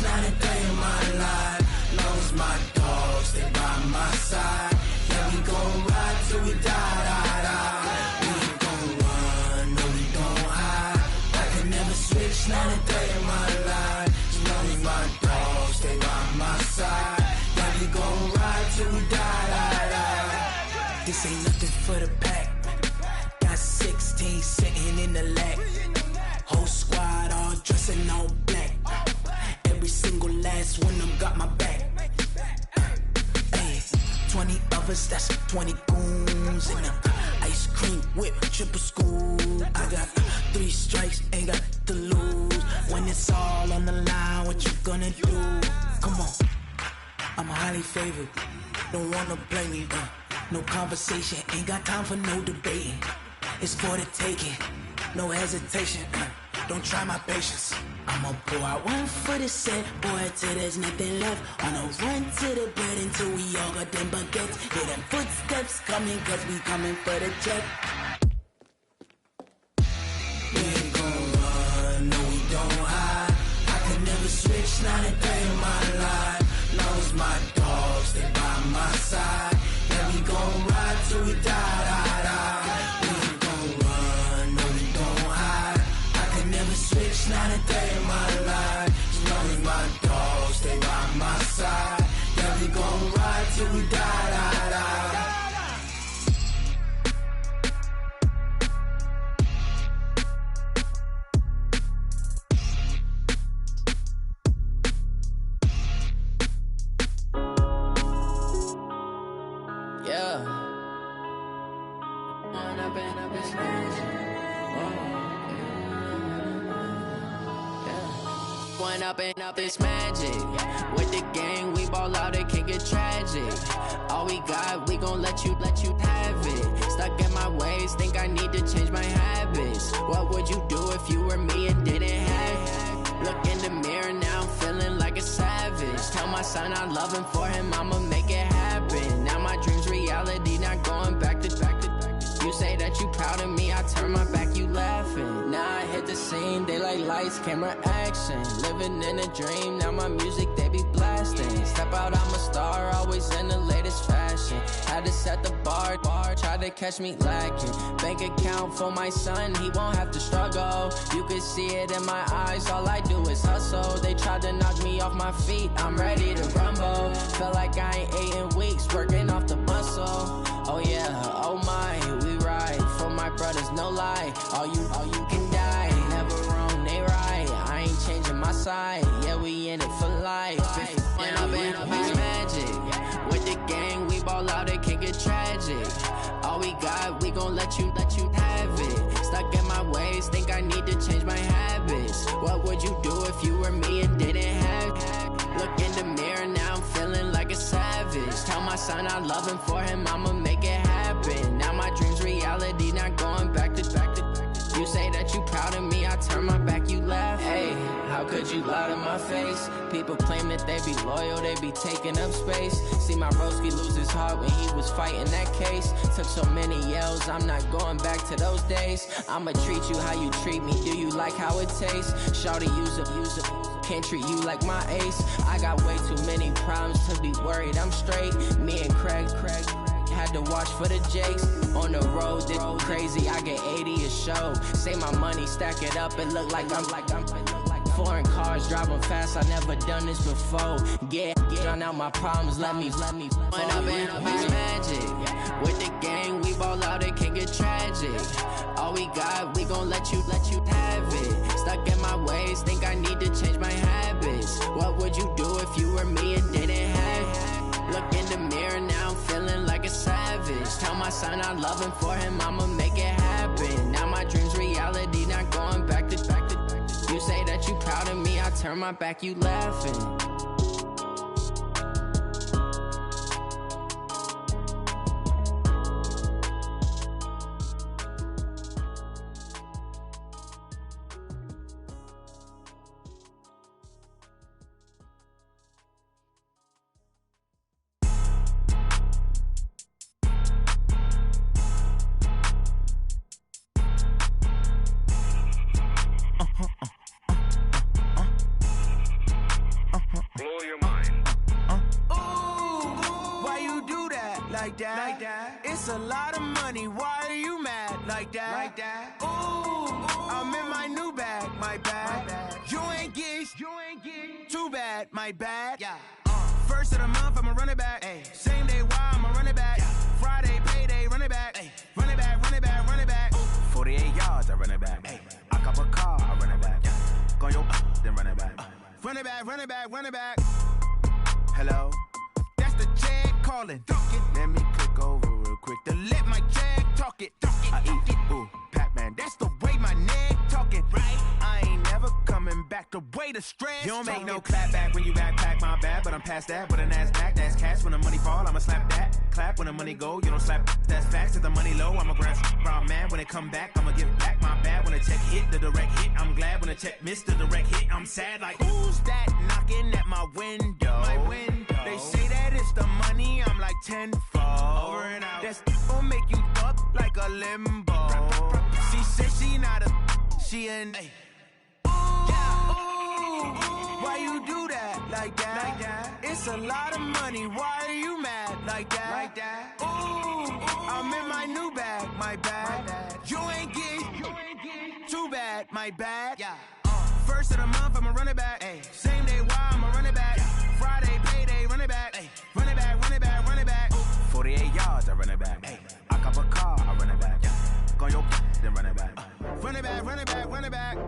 Not a day in my life. Long as my dogs, they by my side. Yeah, we gon' ride till we die. We ain't gon' run, no, we gon' hide. I can never switch, not a day in my life. As long as my dogs, they by my side. Yeah, we gon' ride till we die. This ain't nothing for the pack. Got 16 sitting in the lap. Whole squad all dressing all black. Every single last one of them got my back. Hey, 20 of us, that's 20 goons in them. Ice cream whip, triple scoop. I got 3 strikes, ain't got to lose. When it's all on the line, what you gonna do? Come on, I'm highly favored. Don't wanna blame me, no conversation, ain't got time for no debating. It's for the taking, no hesitation. Don't try my patience. I'ma pour out one for the set, boy, till there's nothing left. On a run to the bread until we all got them baguettes. Hear them footsteps coming, cause we coming for the check. We ain't gon' run, no, we don't hide. I could never switch, not a day in my life. Long as my dogs, they by my side. Yeah, we gon' ride till we die. We ain't gon' run, no, we don't hide. I could never switch, not a day in my life. As long as my dogs, they by my side. Yeah, we gon' ride till we die. Up this magic. With the gang, we ball out, it can get tragic. All we got, we gon' let you have it. Stuck in my ways, think I need to change my habits. What would you do if you were me and didn't have it? Look in the mirror, now I'm feeling like a savage. Tell my son I love him, for him I'ma make it happen. Now my dream's reality, not going back to. You say that you proud of me, I turn my back, you laughing. Now I hit the scene, they like lights, camera, action. Living in a dream, now my music, they be blasting. Step out, I'm a star, always in the latest fashion. Had to set the bar, try to catch me lacking. Bank account for my son, he won't have to struggle. You can see it in my eyes, all I do is hustle. They tried to knock me off my feet, I'm ready to rumble. Feel like I ain't ate in weeks, working off the muscle. Oh yeah, oh my, we ride for my brothers, no lie. All you can die, never wrong, they right. I ain't changing my side, yeah, we in it for life. When up in it's magic. With the gang, we ball out, it can get tragic. All we got, we gon' let you have it. Stuck in my ways, think I need to change my habits. What would you do if you were me and didn't have it? Look in the mirror, now I'm feeling like a savage. Tell my son I love him, for him I'ma make it happen. Now my dream's reality, not going back to. You say that you proud of me, I turn my back, you laugh. Hey, how could you lie to my face? People claim that they be loyal, they be taking up space. See my broski lose his heart when he was fighting that case. Took so many yells, I'm not going back to those days. I'ma treat you how you treat me, do you like how it tastes? Shawty, use it, can't treat you like my ace. I got way too many problems to be worried, I'm straight. Me and Craig had to watch for the Jakes. On the road, this crazy, I get 80 a show. Say my money, stack it up, it look like I'm foreign cars, driving fast, I never done this before. Get drown out my problems, let me When up in it's magic. With the gang, we ball out, it can get tragic. All we got, we gon' let you my son, I'm loving for him, I'ma make it happen. Now my dream's reality, not going back to. You say that you proud of me, I turn my back, you laughing. It's a lot of money, why are you mad like that? Ooh, I'm in my new bag, my bad. You ain't get too bad, my bad. Yeah. First of the month, I'ma run it back. Ay. Same day, why I'ma run it back. Yeah. Friday, payday, run it back. Ay. Run it back, run it back, run it back. Ooh. 48 yards, I run it back. Ay. I cop a car, I run it back. Yeah. Go your then run it back. Run it back, run it back, run it back. Hello? That's the Jag calling. Let me click over real quick to let my Jag talk it. I eat it, ooh, Pac-Man. That's the way my neck talking. Right? I ain't never coming back the way the stress. You don't make no clap back when you backpack, my bad. But I'm past that with an ass back. That's cash when the money fall. I'ma slap that. Clap when the money go. You don't slap. That's facts. If the money low, I'ma grab brown man. When it come back, I'ma give back my bad. When the check hit, the direct hit. I'm glad when the check missed the direct hit. I'm sad like, who's that knocking at my window? My window. They say that it's the money. I'm like tenfold. Over and out. That's gon' make you up like a limbo. She said she not a, she an. Ay. Why you do that like that? It's a lot of money. Why are you mad like that? Ooh, I'm in my new bag, my bad. You ain't get too bad, my bad. Yeah. First of the month, I'ma run it back. Ay. Same day, why I'ma run it back. Friday, payday, run it back. Ay. Run it back, run it back, run it back. Ooh. 48 yards, I run it back. Ay. I cop a car, I run it back. Yeah. Go your then run it back. Run it back, run it back, run it back.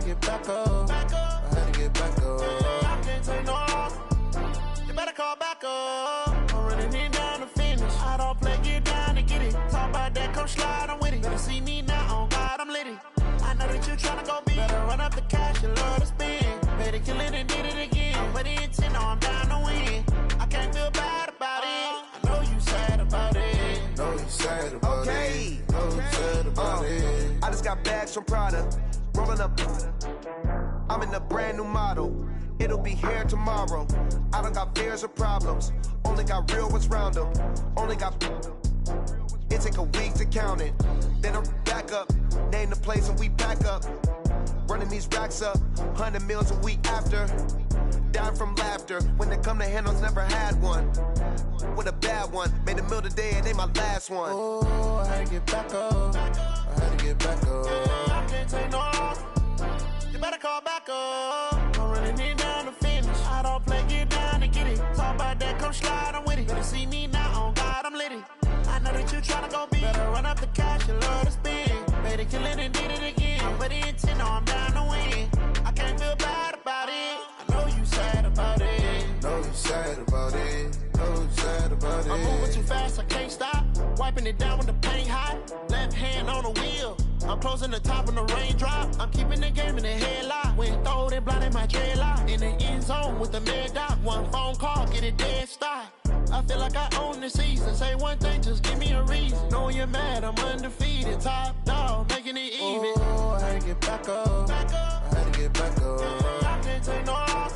Get back up. I had to get back up. I can't take no loss. You better call back up. I'm running in down to finish. I don't play, get down to get it. Talk about that, come slide, I'm with it. Better see me now, on God, I'm litty. I know that you tryna go big. Better run up the cash, you love to spend. Better kill it and did it again. I'm with the intent, no, I'm down to win. I can't feel bad about it. I know you sad about it. Know you sad about it. Know you sad about it. I just got bags from Prada. Rolling up, I'm in a brand new model. It'll be here tomorrow. I don't got fears or problems. Only got real ones round them. Only got. It take a week to count it. Then I'm back up. Name the place and we back up. Running these racks up. 100 meals a week after. Down from laughter. When they come to handles, never had one. With a bad one. Made a meal today and they my last one. Oh, I had to get back up. I had to get back up. I can't take no loss. You better call back up. I'm running in down to finish. I don't play, get down to get it. Talk about that, come slide, I'm with it. Better see me now, on God, I'm litty. I know that you tryna go big. Better run up the cash, you love to spend. Better kill it and did it again. I'm with the intent, no, I'm down to win. I can't feel bad about it. I know you sad about it. Know you sad about it. Know you sad about it. I'm moving too fast, I can't stop. Wiping it down when the paint hot. Left hand on the wheel. I'm closing the top when the raindrop. I'm keeping the game in the headlock. When throwed and blinded my dreadlock. In the end zone with the mad dot. One phone call, get it dead stop. I feel like I own the season. Say one thing, just give me a reason. Knowing you're mad, I'm undefeated. Top dog, making it even. Oh, I had to get back up. I had to get back up. I can't take no loss.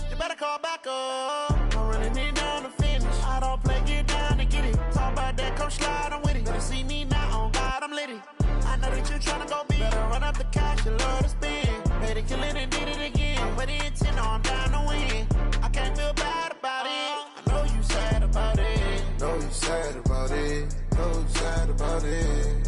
You better call back up. I'm running in down to finish. I don't play, get down to get it. Talk about that, come slide, I'm with it. Better see me now, on God, I'm litty. I know that you tryna go big. Better run up the cash, you love to spend. Better kill it and did it again. I'm with the intent, no, I'm down to win. I can't feel bad about it. I know you sad about it. Know you sad about it. Know you sad about it.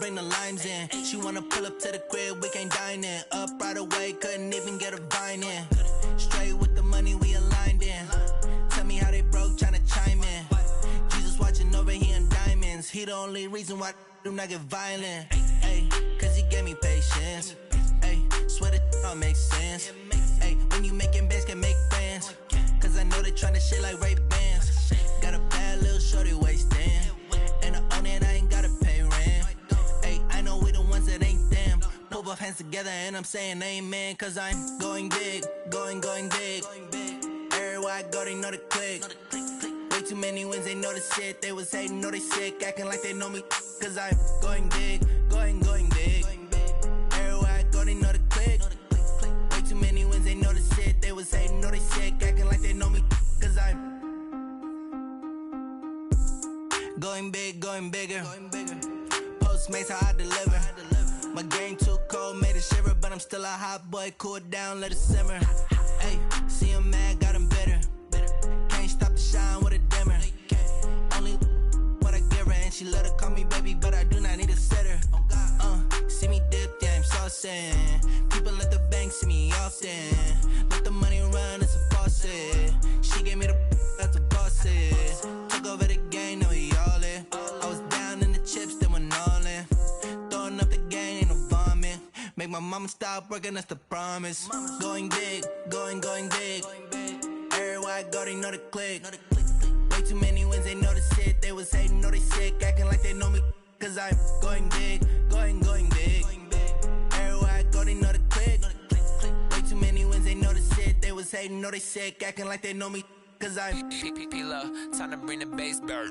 bring the limes in. She wanna pull up to the crib, we can't dine in. Up right away, couldn't even get a vine in. Straight with the money we aligned in. Tell me how they broke, tryna chime in. Jesus watching over here in diamonds. He the only reason why I do not get violent. Ay, cause he gave me patience. Ay, swear that all makes sense. Ay, when you making bands, can make friends. Cause I know they tryna shit like Ray-Bans. Got a bad little shorty wasting. And I own it, I ain't gotta pay rent. Ay, I know we the ones that ain't them. Pull both hands together and I'm saying amen. Cause I'm going big, going big. Everywhere I go, they know the click. Way too many wins, they know the shit. They was hating, know they sick, acting like they know me. Cause I'm going big, going big. Everywhere I go, they know the click. Way too many wins, they know the shit. They was hating, know they sick, acting like they know me. Cause I'm going big, going bigger. Postmates, how I deliver. My game too cold, made it shiver. But I'm still a hot boy, cool it down, let it simmer. Hey, see him mad, got him bitter. Can't stop the shine with a dimmer. Only what I give her, and she let her call me baby, but I do not need a sitter. See me dip, yeah, I'm saucing. People at the bank see me often. Let the money run, it's a faucet. She gave me the that's a boss is. Took over the game, now we all in. I was down in the chips, then went all in. Throwing up the game, ain't no vomit. Make my mama stop working, that's the promise. Going big, going big. Everywhere I go, they know the click. Way too many wins, they know the shit. They was hating, know they sick, acting like they know me. Cause I'm going big, going big. Everywhere I go, they know the click. Way too many wins, they know the shit. They was hating, know they sick, acting like they know me. Cause I'm P-P-P-Lo, time to bring the bass back.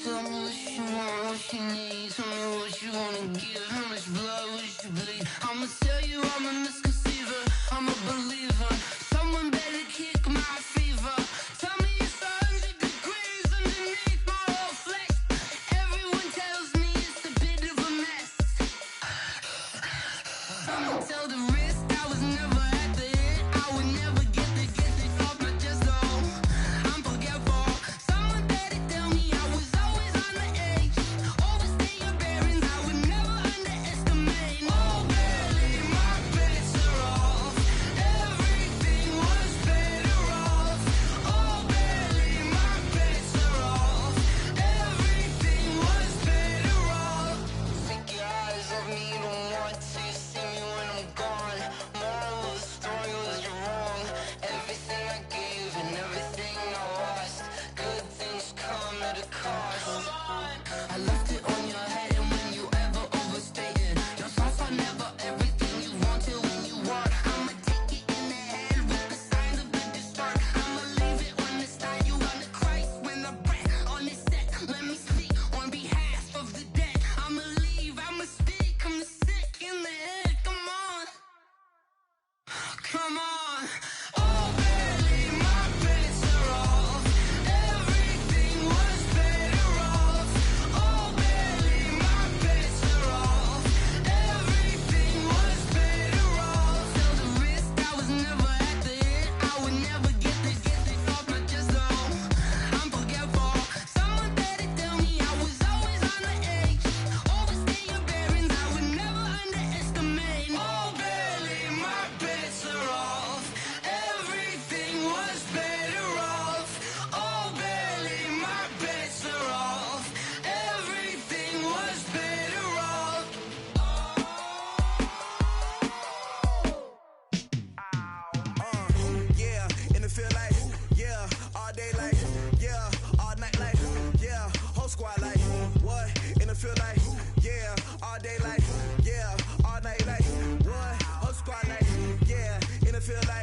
Tell me what you want, what you need. Tell me what you wanna give. How much blood would you bleed? I'ma tell you I'm a misconceiver. I'm a believer. Someone better kick my fever. Tell me it's 100 degrees underneath my whole flesh. Everyone tells me it's a bit of a mess. I'ma tell the risk I was never at the hit. I would never get it off my chest though. I'm forgetful. Someone better tell me I was always on the edge. Overstay your bearings, I would never underestimate. Oh, barely, my bets are off. Everything was better off. Oh, barely, my bets are off. Everything was better off. Take your eyes off me, you don't want to see me when I'm gone. Moral of the story was you're wrong. Everything I gave and everything I lost. Good things come at a cost. I left it on your head, and when you ever overstay it, your thoughts are never everything you wanted when you want. I'ma take it in the head with the signs of the distort. I'ma leave it on the side. You on the Christ when the breath on this set. Let me speak on behalf of the dead. I'ma leave, I'ma speak. I'm the sick in the head. Come on, come on. Oh, barely, my bets are off. Everything was better off. Oh, barely, my bets are off. Everything was better off. Tell the risk I was never at the hit. I would never get it off my chest though. I'm forgetful. Someone better tell me I was always on the edge. Overstay your bearings, I would never underestimate. Oh, barely, my bets are off. Everything was better off. Oh, barely, my bets are off. Everything was better off. Yeah, and it feel like, yeah, all day like, yeah, all night like, yeah, whole squad like, what? And it feel like, yeah, all day like, yeah, all night like, what? Whole squad like, yeah, and it feel like.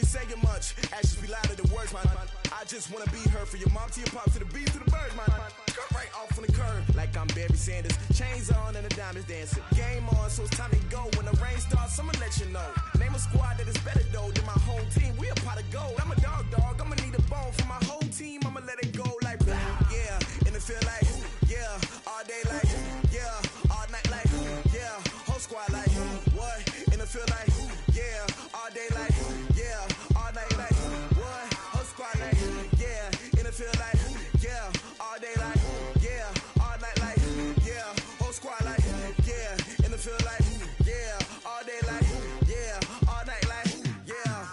saying much. Actions be louder than words, man. I just wanna be her, from your mom to your pop to the beat to the bird, man. Cut right off on the curb, like I'm Barry Sanders. Chains on and the diamonds dancing. Game on, so it's time to go. When the rain starts, I'ma let you know. Name a squad that is better though than my home team. We a pot of gold. I'm a dog. I'ma need a bone for my whole team. I'ma let it go like blah, yeah. And it feel like, yeah. All day like, yeah. All night like, yeah. Whole squad like, what? And it feel like, yeah. All day like, yeah. All night like, what? Whole squad like, yeah. And it feel like, yeah. All day like, yeah. All night like, yeah. Whole squad like, yeah. And it feel like, yeah. All day like, yeah. All night like, yeah.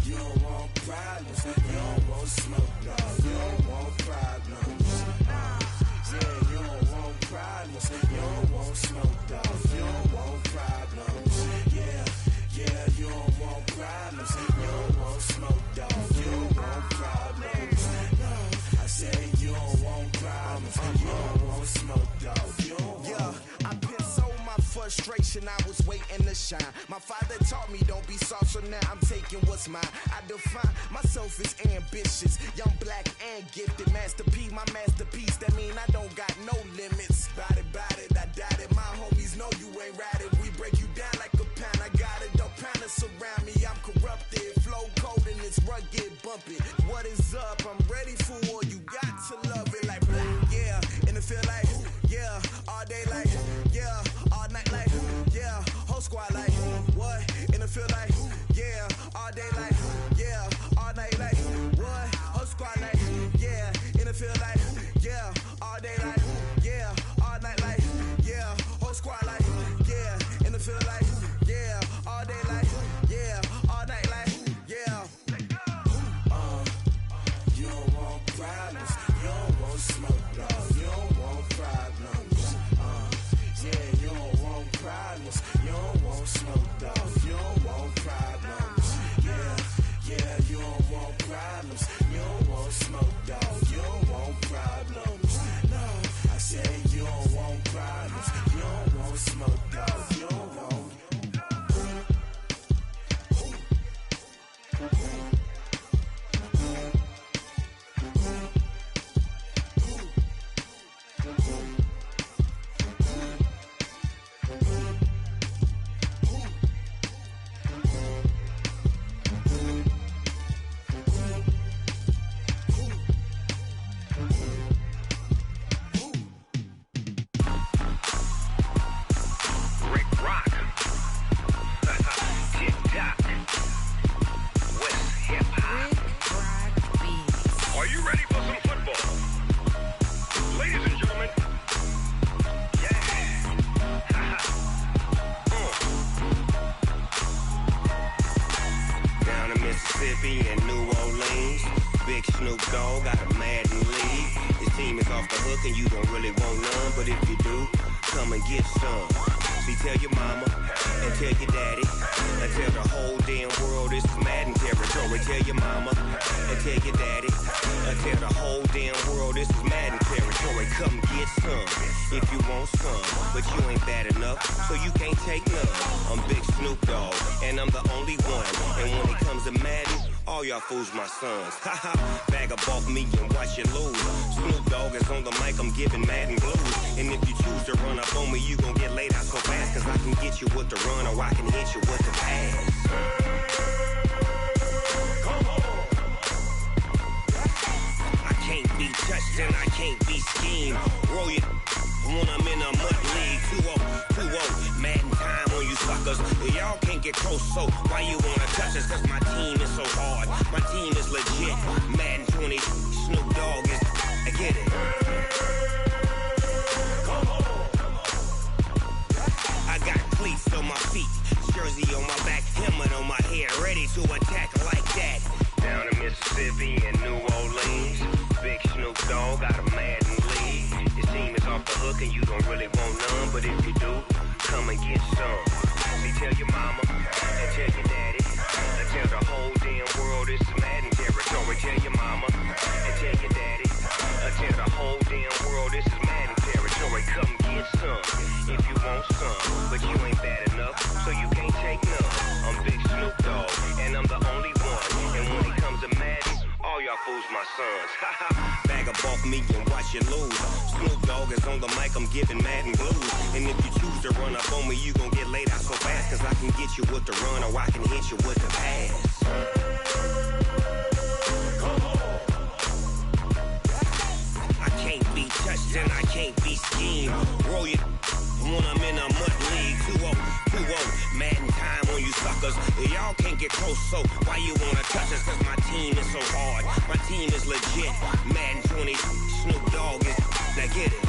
You don't want problems. You don't want smoke, dog. You don't want problems. Yeah, you don't want problems. You don't want smoke, dog. You don't want problems. Yeah, you don't want problems. You don't want smoke, dog. You don't want problems. No, I said you don't want problems. You don't want smoke, dog. You don't want. Yeah, I pissed so my frustration. I was waiting to shine. My father taught me don't be soft, so now I'm taking what's mine. I define myself as ambitious, young, black, and gifted. Masterpiece, my masterpiece. That mean I don't got no limits. Bout it, I doubt it. My homies know you ain't ratted. We break you down like a pound. I got it, don't pound to surround me. I'm corrupted, flow cold and it's rugged, bumpy. What is up? I'm ready for war. You got to love it like blah, yeah. And it feel like, yeah. All day like, yeah. All night like, yeah. Whole squad like, what? And it feel like, yeah. All day like, yeah. All night like, what? Whole squad like, yeah. And it feel like, yeah. All day like, yeah. All night like, yeah. Whole squad like, yeah. And it feel like, yeah. All day like, yeah. All night like, yeah. You don't want problems. You don't want smoke, dog. You don't want problems. Yeah, you don't want problems. You don't want smoke, dog. You don't want problems. Yeah, you don't want problems. You don't want smoke, dog. You don't want problems. No, I said you don't want problems. You don't want smoke, dog. You don't want. Fools my sons. Haha, bag up off me and watch you lose. Snoop Dogg is on the mic, I'm giving Madden blues. And if you choose to run up on me, you gon' get laid out so fast. Cause I can get you with the run or I can hit you with the pass. Come on. I can't be touched and I can't be schemed. Roll you when I'm in a mud league. 2-0, Madden time on you suckers. Y'all can't get close, so why you wanna touch us? Cause my team is so hard. My team is legit. Madden 20, Snoop Dogg is. I get it. Come on. I got cleats on my feet, jersey on my back, helmet on my head, ready to attack like that. Down in Mississippi and New Orleans, big Snoop Dogg got a Madden league. Your team is off the hook and you don't really want none, but if you do, come and get some. See, tell your mama and tell your daddy, and tell the whole damn world this is Madden territory. Tell your mama and tell your daddy, and tell the whole damn world this is Madden territory. Come get some if you want some, but you ain't bad enough, so you can't take none. I'm big Snoop my sons. Bag up off me and watch you lose. Snoop Dogg is on the mic, I'm giving Madden blues. And if you choose to run up on me, you gon' get laid out so fast. Cause I can get you with the run or I can hit you with the pass. I can't be touched and I can't be schemed. Roll you when I'm in a mud league. 2-0, 2-0, Madden time on you suckers. Y'all can't get close, so why you wanna touch us? Cause my team is so hard, my team is legit. Madden 20, Snoop Dogg is, now get it.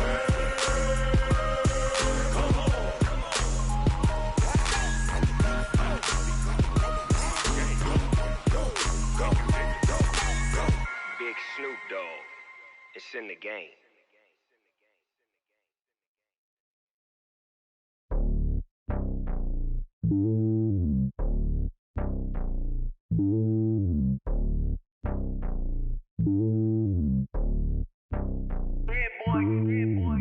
Big Snoop Dogg, it's in the game.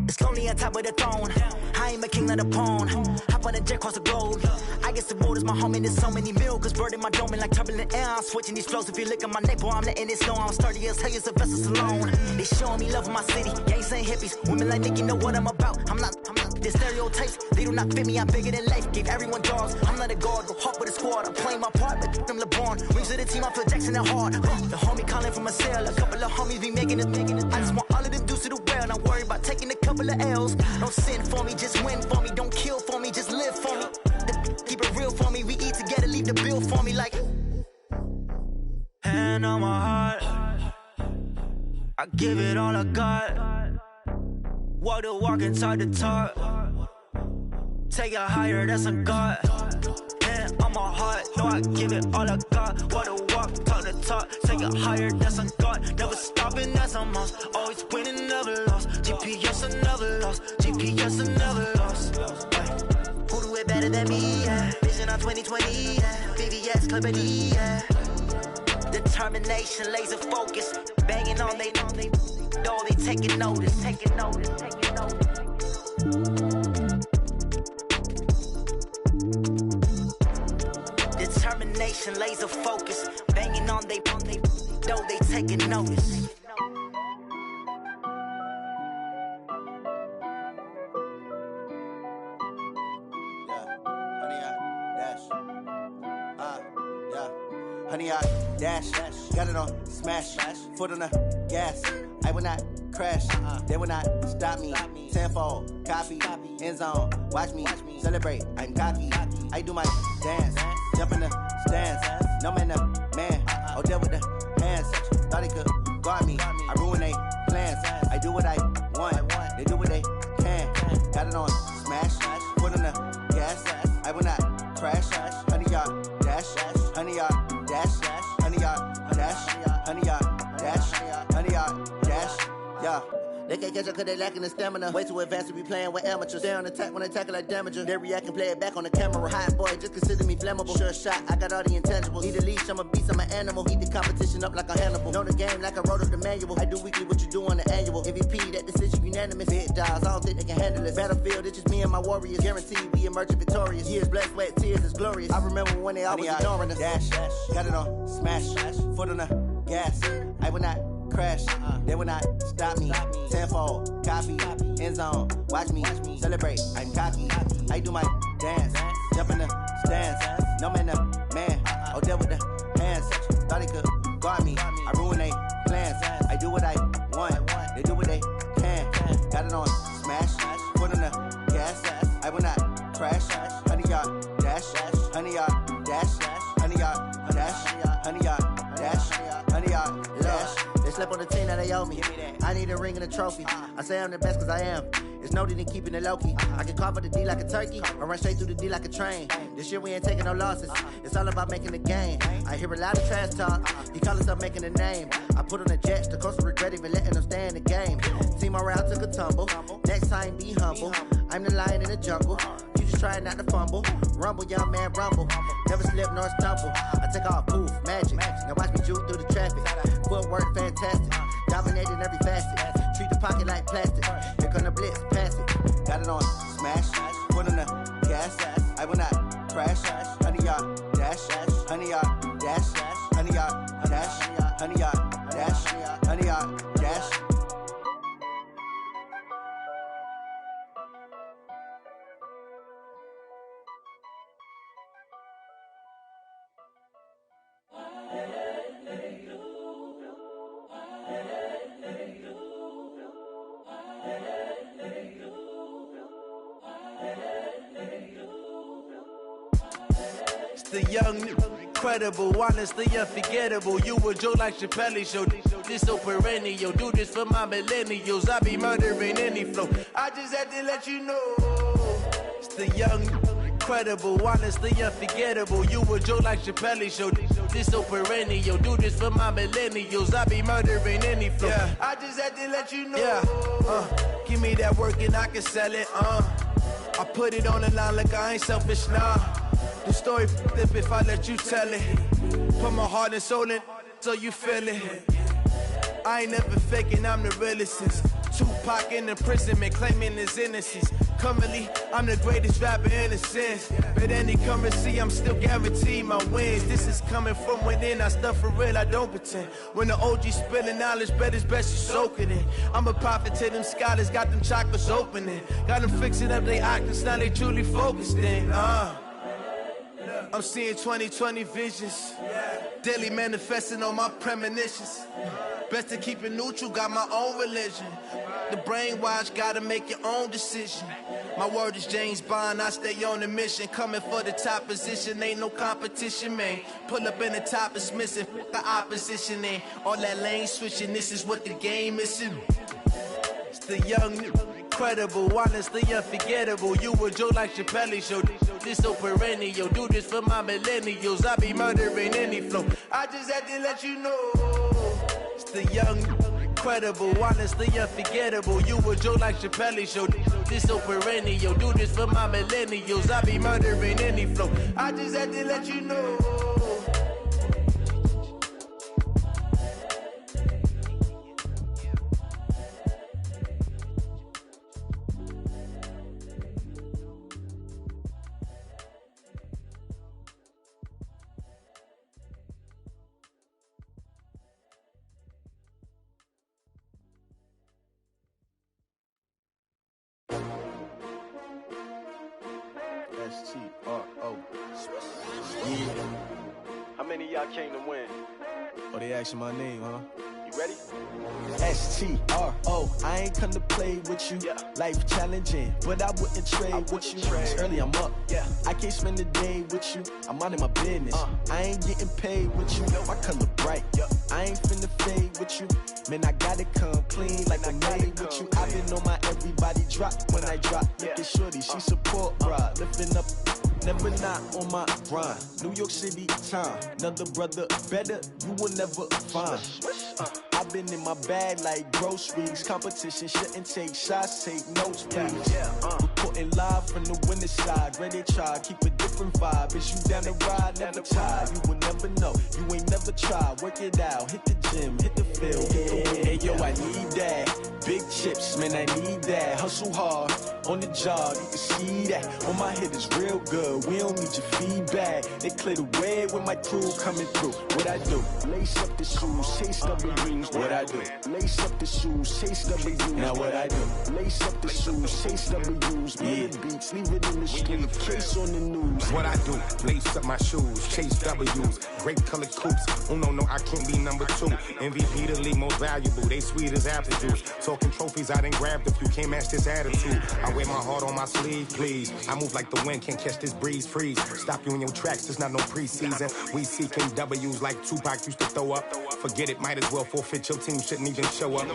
It's lonely on top of the throne. I ain't a king of the pawn. Hop on a jet across the globe. I guess the world is my home and there's so many milkers burning my dome like turbulent air. I'm switching these flows. If you look at my neck, boy, I'm letting it snow. I'm sturdy as hell, Sylvester Stallone. They showing me love in my city. Gangs ain't hippies. Women like Nicki know what I'm about. I'm not the stereotypes. They do not fit me. I'm bigger than life. Gave everyone dogs. I'm not a guard. Go hard with a squad. I'm playing my part, but them LeBron. Rings to the team. I feel Jackson and hard. The homie calling from a cell. A couple of homies be making it. I just want all of them dudes to do well. Not worry about taking a couple of L's. Don't sin for me, just win for me. Don't kill for me, just live for me. Keep it real for me. We eat together, leave the bill for me like. Hand on my heart, I give it all I got. Walk the walk and talk the talk. Take it higher, that's a God. Hand on my heart, no, I give it all I got. Walk the walk, talk the talk. Take it higher, that's a God. Never stopping, that's a must. Always winning, never lost. GPS, I never lost. GPS, I never lost. Who do it better than me? Yeah. Vision on 2020. Yeah. VVS, Clippity. Yeah. Determination, laser focus. Banging on they though they taking notice. Taking notice. Taking notice. Determination, laser focus. Banging on they though they taking notice. Honey, I dash, got it on smash, foot on the gas. I will not crash, they will not stop me. Tenfold, copy, end zone, watch me celebrate. I'm cocky, I do my dance, jump in the stands. No man, man, oh there with the hands. Thought they could guard me, I ruin they plans. I do what I want, they do what they can. Got it on smash, foot on the gas. I will not crash, honey, y'all dash, honey, y'all dash, honey, y'all dash, honey, y'all dash, honey, y'all dash, yeah. They can't catch up cause they lacking the stamina. Way too advanced to be playing with amateurs. They on attack when they tackle like damager. They react and play it back on the camera. Hot boy, just consider me flammable. Sure shot, I got all the intangibles. Need a leash, I'm a beast, I'm an animal. Eat the competition up like a Hannibal. Know the game like I wrote up the manual. I do weekly what you do on the annual. MVP, that decision unanimous. Big dials, I don't think they can handle it. Battlefield, it's just me and my warriors. Guaranteed we emerge victorious. Years, blood, sweat, tears, it's glorious. I remember when they always ignoring us. Dash, got it on smash, foot on the gas. I will not crash, they will not stop me. Tenfold, copy, end zone, watch me celebrate. I'm cocky, I do my dance, jump in the stands. No man, man, oh there with the hands. Thought they could guard me, I ruin they plans. I do what I want, they do what they can. Got it on smash, foot on the gas. I will not crash, honey, y'all dash, honey, y'all dash, honey, y'all dash, honey, y'all dash, honey, y'all dash. They slept on the team that they owe me. I need a ring and a trophy. I say I'm the best cause I am. It's no need in keeping it low-key. I can carve up the D like a turkey or run straight through the D like a train. This year we ain't taking no losses. It's all about making the game. I hear a lot of trash talk. He call himself making a name. I put on the jets. The coast regret even letting them stay in the game. Team morale took a tumble. Next time be humble. I'm the lion in the jungle. You just try not to fumble. Rumble, young man, rumble. Never slip nor stumble. I take off, poof, magic. Now watch me juke through the traffic. Footwork fantastic. Dominating every facet. Treat the pocket like plastic. Here come the blitz, pass it. Got it on smash. Foot on the gas. I will not crash. Honey, y'all dash. Honey, y'all dash. Honey, y'all dash. Honey, y'all dash. the young, incredible, honestly unforgettable. You a Joe like Chappelle show. This so perennial. Do this for my millennials. I be murdering any flow. I just had to let you know. It's the young, incredible, honestly unforgettable. You a Joe like Chappelle show. This so perennial. Do this for my millennials. I be murdering any flow. Yeah. I just had to let you know. Yeah. Give me that work and I can sell it. I put it on the line like I ain't selfish, nah. The story flip if I let you tell it. Put my heart and soul in so you feel it. I ain't never faking, I'm the realest since Tupac in imprisonment, claiming his innocence. Currently, I'm the greatest rapper in a sense. But any currency, I'm still guaranteed my wins. This is coming from within, I stuff for real, I don't pretend. When the OG spilling knowledge, bet it's best you soak it in. I'm a prophet to them scholars, got them chakras opening. Got them fixing up they octaves, now they truly focused in. I'm seeing 2020 visions. Daily manifesting on my premonitions. Best to keep it neutral, got my own religion. The brainwash, gotta make your own decision. My word is James Bond, I stay on the mission. Coming for the top position, ain't no competition, man. Pull up in the top, it's missing, the opposition in. All that lane switching, this is what the game is in. It's the young, incredible, honestly unforgettable. You a Joe like Chappelle show. This so perennial. Do this for my millennials. I be murdering any flow. I just had to let you know. It's the young, incredible, honestly unforgettable. You a Joe like Chappelle show. This so perennial. Do this for my millennials. I be murdering any flow. I just had to let you know. S-T-R-O. Yeah. How many of y'all came to win? Oh, they asking my name, huh? You ready? S-T-R-O. I ain't come to play with you. Life challenging, but I wouldn't trade with you. It's early, I'm up. I can't spend the day with you. I'm out of my business. I ain't getting paid with you. My color bright. I ain't finna fade with you. Man, I gotta come clean like I'm made with you. I've been on my everybody drop when I drop. Look at shorty, she support bra. Lifting up, never not on my grind. New York City time. Another brother better, you will never find. I've been in my bag like groceries. Competition shouldn't take shots, take notes, please. Reporting live from the winning side. Ready to try, keep a different vibe. Is you down the ride, never tired. You will never know, you ain't never tried. Work it out, hit the gym, hit the field. Hey yo, I need that. Big chips, man, I need that. Hustle hard, on the job, you can see that. On my head is real good, we don't need your feedback. They clear the way with my crew coming through. What I do? Lace up the shoes, chase double dreams. What I do? Lace up the shoes, chase double U's. Now what I do? Lace up the shoes, chase double U's. Mid beats, leave it in the street, case on the news. What I do? Lace up my shoes, chase W's. Great colored coops. Oh no, I can't be number 2. MVP the league most valuable. They sweet as apple juice. Talking trophies, I done grabbed a few. Can't match this attitude. I wear my heart on my sleeve, please. I move like the wind, can't catch this breeze. Freeze. Stop you in your tracks, there's not no preseason. We seeking W's like Tupac used to throw up. Forget it, might as well forfeit. Your team shouldn't even show up.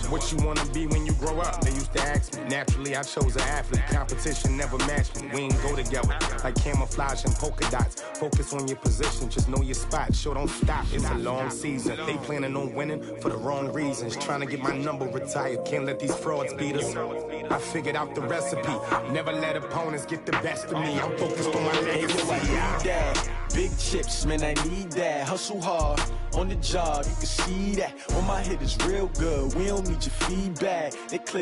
What you wanna be when you grow up? They used to ask me. Naturally, I chose an athlete. Competition never matched me. We ain't go together like camouflage and polka dots. Focus on your position, just know your spot. Show don't stop, it's a long season. They planning on winning for the wrong reasons. Trying to get my number retired. Can't let these frauds beat us. I figured out the recipe. Never let opponents get the best of me. I'm focused on my legacy. I need that. Big chips, man, I need that. Hustle hard, on the job, you can see that. On my head is real good, we don't need your feedback. They clear the